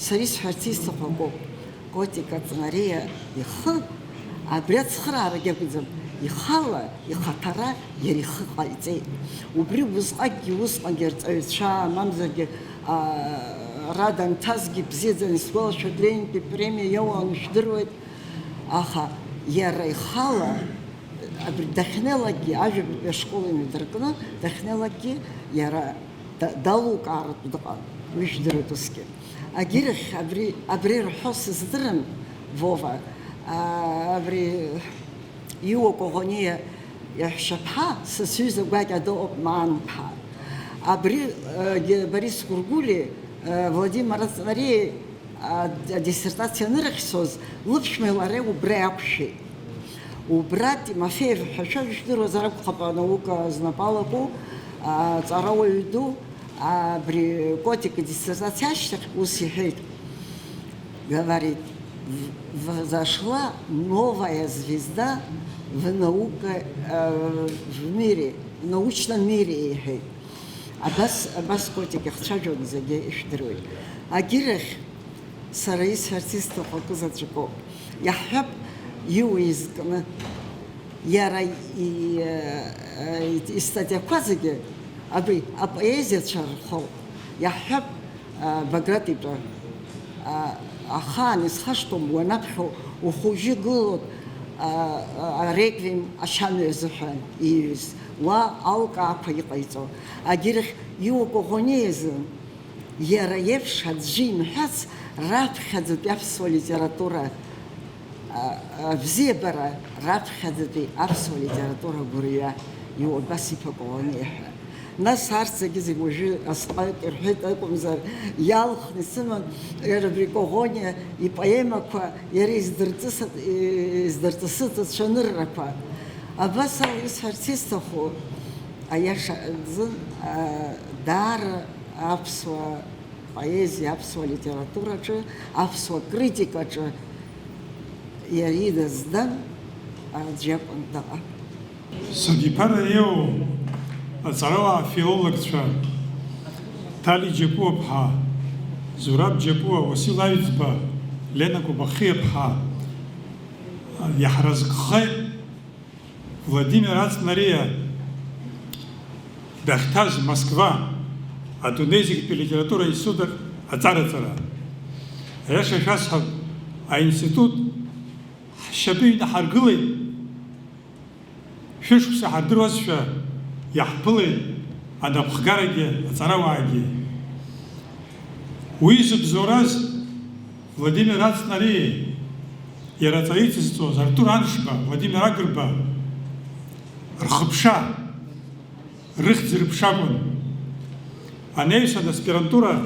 Сарис артист хогу. Котика Цнария их абряд схрара гебзам. Ихала, ихатара, ерихы қайцей. Убри узҟакгьы усҟан герцаҩцәа мамзаргьы радан ҭазгьы бзиаӡаны исгәалашәоит, Ленинтәи премиа иауан ишәдыруеит. Аха иара ихала дахьнеилакгьы ажәабатәи ашкол имҩадыркны, дахьнеилакгьы иара далукааратәы дыҟан. Уи ишәдыруеит усгьы. Агьирахь абри рҳәо сыздырам, Вова, абри Иуа Коӷониа иаҳәшьаԥҳа сасҩыза гәакьа дыҟоуп Маан-ԥҳа. Абри Борис Гургули, Владимир Ацнариеи адиссертациа анырыхьсоз лыԥшәмеи лареи убра иақәшәеит. Убра Тимофеев ҳәа шәажәдыруазар акәхап анаука знапалаку, ҵарауаҩ ду, абри Котик адиссертациа ашьҭахь ус иҳәеит. Говорит, взошла новая звезда в науке, в мире, в научном мире. Абас Котик ихцәажәон зегьы ишәдыруеит. Агьирахь сара исҳәарц акызаҵәыку иаҳҳәап Иуа изкны иара истатиақәа зегьы абри апоезиацәа рхоуп. Иаҳҳәап Баграт итәы ахаан исхашҭуам уанаԥхьо ухәыжьы гылоит ареквием ашьамҩа азыҳәан ииҩыз. Уа алкаақәа иҟаиҵо. Агьирахь Иуа Коӷониа изы иара иеиԥш аӡәы имҳәац раԥхьаӡатәи аԥсуа литература абзиабара, раԥхьаӡатәи аԥсуа литература гәырҩа Иуа Абас-иԥа Коӷониа ҳәа. Нас арҭ зегьы уажәы асҟак ирҳәеит акәымзар иалхны исыман абри Коӷониа ипоемақәа иара издырҵысыц ацәаныррақәа. Абас ала исҳәарц исҭаху аиаша азын даара аԥсуа поезиа, аԥсуа литератураҿы, аԥсуа критикаҿы иара идаздан аӡәы акәын дыҟам. Сагьиԥара иоуа аҵарауаа филологцәа Тали Џьапуа-ԥҳа, Зураб Џьапуа, Уасил Аҩӡба, Лена Кәыбахиа-ԥҳа иаҳразкхеит Владимир Ацнариа дахьҭаз Москва адунеи зегьтәи литература институт аҵараҵара. Аиаша шәасҳәап, аинститут ҳшьапы инаҳаргылеит, шәышықәса ҳардыруазшәа иаҳԥылеит анапхгарагьы аҵарауаагьы. Уи зыбзоураз Владимир Ацнариеи, иара аҵара иҵазҵоз Артур Аншба, Владимир Агрба рхыԥша, рыхьӡ рыԥшакәын. Анеҩсан аспирантура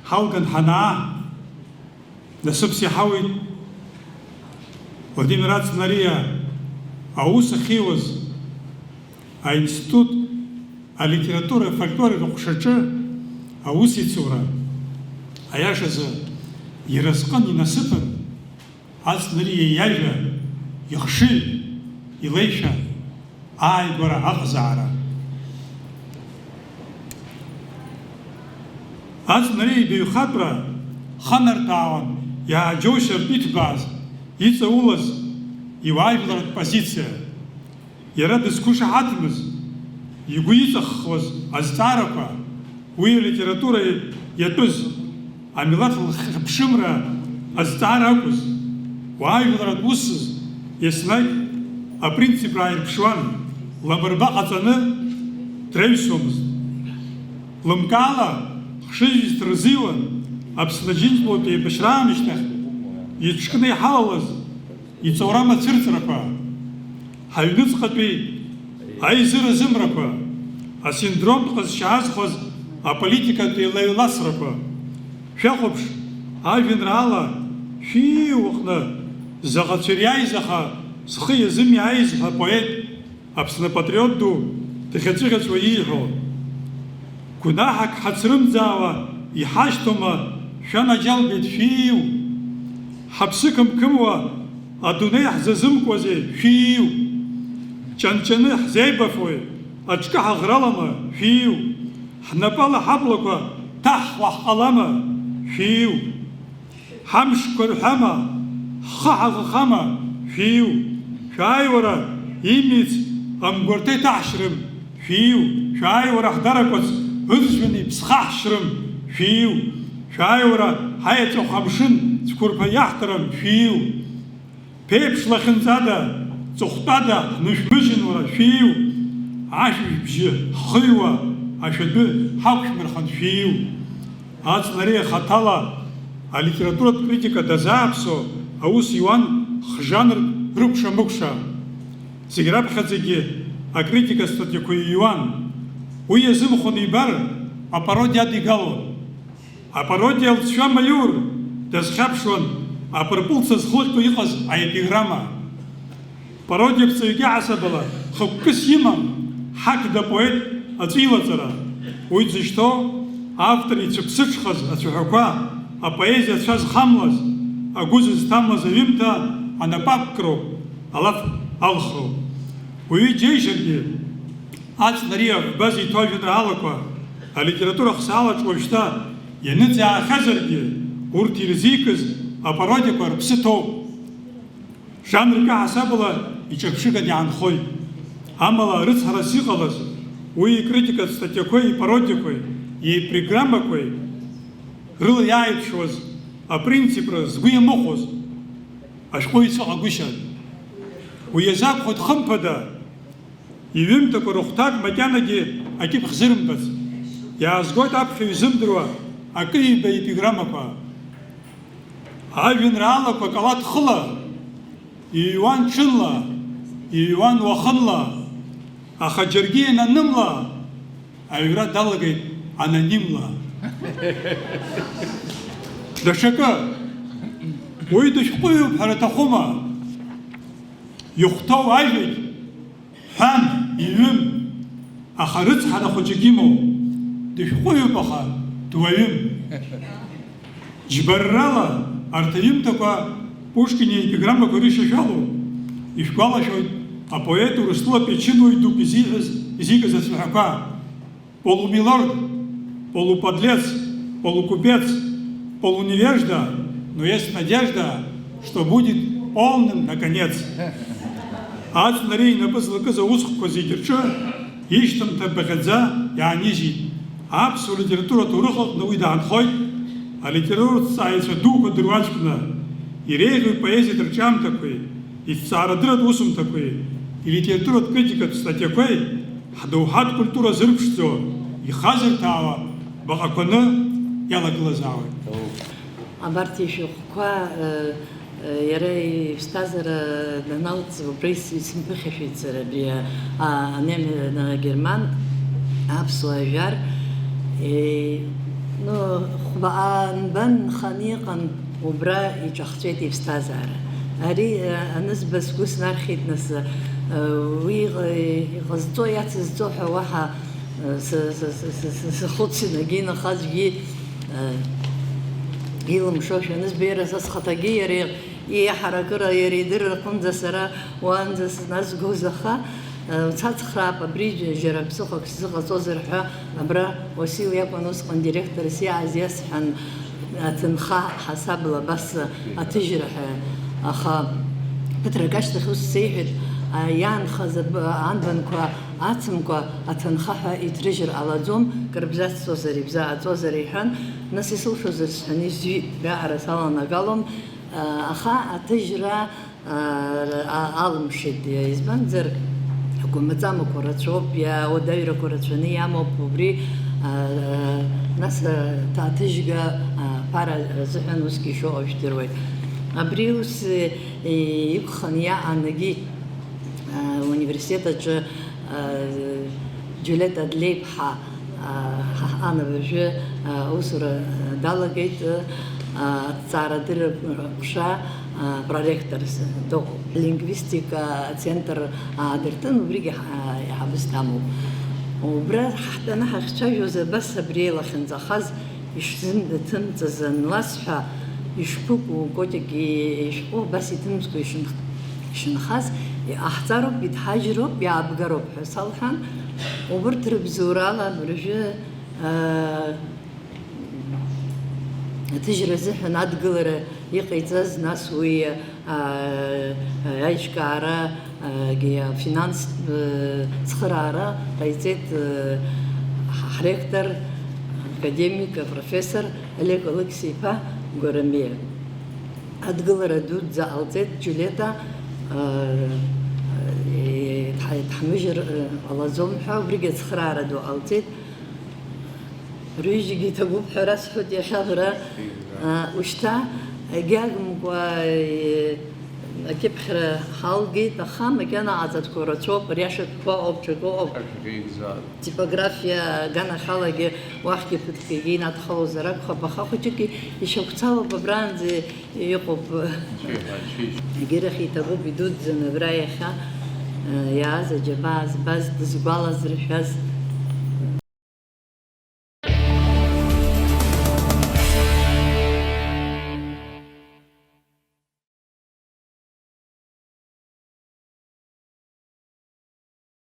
ҳалган ҳанаа, насыԥс иҳауит Владимир Ацнариа аус ахьиуаз аинститут алитература афольклор рыҟәшаҿы аусицура аиашазы иразҟын инасыԥын Ацнариа иажәа, ихшыҩ, илеишәа, ааигәара аҟазаара. Ацнариа ибаҩхатәра ханартаауан иааџьоушьартә иҭбааз, иҵаулаз иуаажәларатә позициа. Иара дызқәышаҳаҭмыз, игәы иҵаххуаз азҵаарақәа, уи алитература иатәыз амилаҭ лхьыԥшымра азҵаара акәыз, уаажәларатә усыз еснагь апринципра ааирԥшуан, ламырба ҟаҵаны дреҩсуамызт. Лымкаала хшыҩзҭ рзиуан Аԥсны Аџьынџьтәылатәи еибашьра аамышьҭахь иҿкны иҳалалаз иҵаура мацәырҵрақәа, ҳаҩныҵҟатәи аизыразымрақәа, асиндромтә ҟазшьа азхуаз аполитикатәи лаҩласрақәа. Шәахәаԥш, ажәеинраала шәиуаҟны заҟа цәыриааиз аха зхы иазымиааиз ҳәа апоет, Аԥсны патриот ду дӷьаҵәыӷьаҵәуа ииҳәо. Гәнаҳак ҳацрымӡаауа иҳашьҭома шәанаџьалбеит шәииу, ҳаԥсы қымқымуа адунеи ҳзазымкуазеи шәииу, ҷанҷаны ҳзеибафои аҿкы ҳаӷралама шәииу, ҳнапала ҳаблақәа ҭаҳхуа ҳҟалама шәииу, حمشكر حما خحق خما فيو شاي ورا يميت أمقرتي تحشرم فيو شاي ورا حضركوز أذجني بسخحشرم فيو شاي ورا حياتي خمشن تكوربا يحترم فيو بيبش لخن زادا تختادا نشمجن ورا فيو عاش بجي خيوة عشان حوش مرخن فيو هات نريه خطالة الليتراتورة критика дазапсо аус Иван хжанр рубша мукша сиграб хазеги а критика статьяку Иван уезым хунибар а пародия дигало а пародия лчва майор дасхапшон а пропулса сходку ихаз а эпиграмма пародия пцеги асабала хуккс имам хак да поэт ацилацара уйд за что автор и цепсычхаз ацухаква а поэзия сейчас хамлаз, а гузы стамлаза вимта, а на папкру, алаф алхру. Уйди жирги, ац нария в базе той алаква, а литература хсала чвошта, яныця ахазарги, урти ризиказ, а пародиквар псито. Жанрка асабала и чапшига дианхой. Амала рыцара сигалаз, уи критика статьякой и пародикой, и приграммакой, рыл яйчоз, а принцип раз гуя мохоз, аж хоится агушат. Уезак ход хампада, и вим тако рухтак матянаги, а кип хзирмбац. Я азгот апхи зимдрва, а киба эпиграммака. А винрала калат хла, и Иван чинла, и Иван ваханла, а хаджарги анонимла, а игра далагай анонимла. Да шака, ой, да шкую паратахума, юхтау ажить, хам и вим, а харыц харахочекимо, да шкую паха, туаим. Джбаррала, артаим таква, Пушкине эпиграмма кориша шалу, и шкала шой, а поэту росла печину иду изика за свяка, полумилорд, полуподлец, полукупец, полуневежда, но есть надежда, что будет полным наконец. Ац нарей напыслыка за узку козидерча, иштам табахадза и анижи. Апсу литература турухот на уйданхой, а литература цаится духа дурвачкна, и рейгу поэзия торчам такой, и царадрат усум такой, и литература критика статьякой, хадухат культура зырбшцо, и хазер тава, бахакона яла глазавы. Абарти шухква ярей встазера на науце в прессе симпахишицера би анем на герман абсуажар и ну хбаан бан ханиqan وبرا يجحتي فستازار هاري الناس بس كوس نارخيت ناس ويغزتو يعتزتو حواها سخوتي نجينا خاجي يلم شوش الناس بيرس خطاجي يري يحركرا يريدر قنزة سرا وانزس ناس جوزخا تاتخراب بريج جرب سوق سوق توزرها برا وسيو يكون نسخن ديريكتور سي عزيز حن تنخا حسب بس أتجرح أخا بترجعش تخص سيحد يان خزب عندن كوا عتم أتنخها يترجر على زوم كربزات صوزري بزاعة صوزري حن ناس يسوي شو زرسني زي بعرة صالنا قالهم أخا أتجرى عالم شد يزبان زر حكومة زام كوراتشوبيا ودايرة كوراتشونية مو بوري ناس تاتجا بارا زحن وسكي شو أشتروي أبريوس يبخنيا عنجي университета جلت أدليبها أنا بجو أسرة دالجيت царадыр кша проректорс до лингвистика центр адертын бриге хабыстаму وبرا حتى أنا حخشى جوز بس بريلا خنزخز يشتن تنتزن لاسها يشبك وقتك يشبه بس يتمسكو يشنخز أحترب يتحجرب يعبقرب حصلحن وبرترب زورالا برجع аҭыжьра азыҳәан адгылара иҟаиҵаз, нас уи аиҿкаарагьы афинанс цхыраара ҟаиҵеит ҳректор академик профессор Олег Алексеи-иԥа Гәарамиа. Адгылара дуӡӡа ҟалҵеит Џьулета дҳамыжьыр ҟалаӡом ҳәа, убригьы ацхыраара ду ҟалҵеит. Рҩыџьегьы иҭабуп ҳәа расҳәоит иахьа ушьҭа егьагымкәа акьыԥхьра ҳалгеит, аха макьана аҵатәқәа рацәоуп, ариашатәқәа ауп, ҽакы ауп. Типографиа аганахьалагьы уахьгьы ԥыҭк инадхалозар акәхап, аха хәыҷык ишьақәцалоуп, абраанӡа иҟоуп. Егьырахь иҭабуп идуӡӡан абра иахьа иааз аџьабаа збаз, дызгәалазыршәаз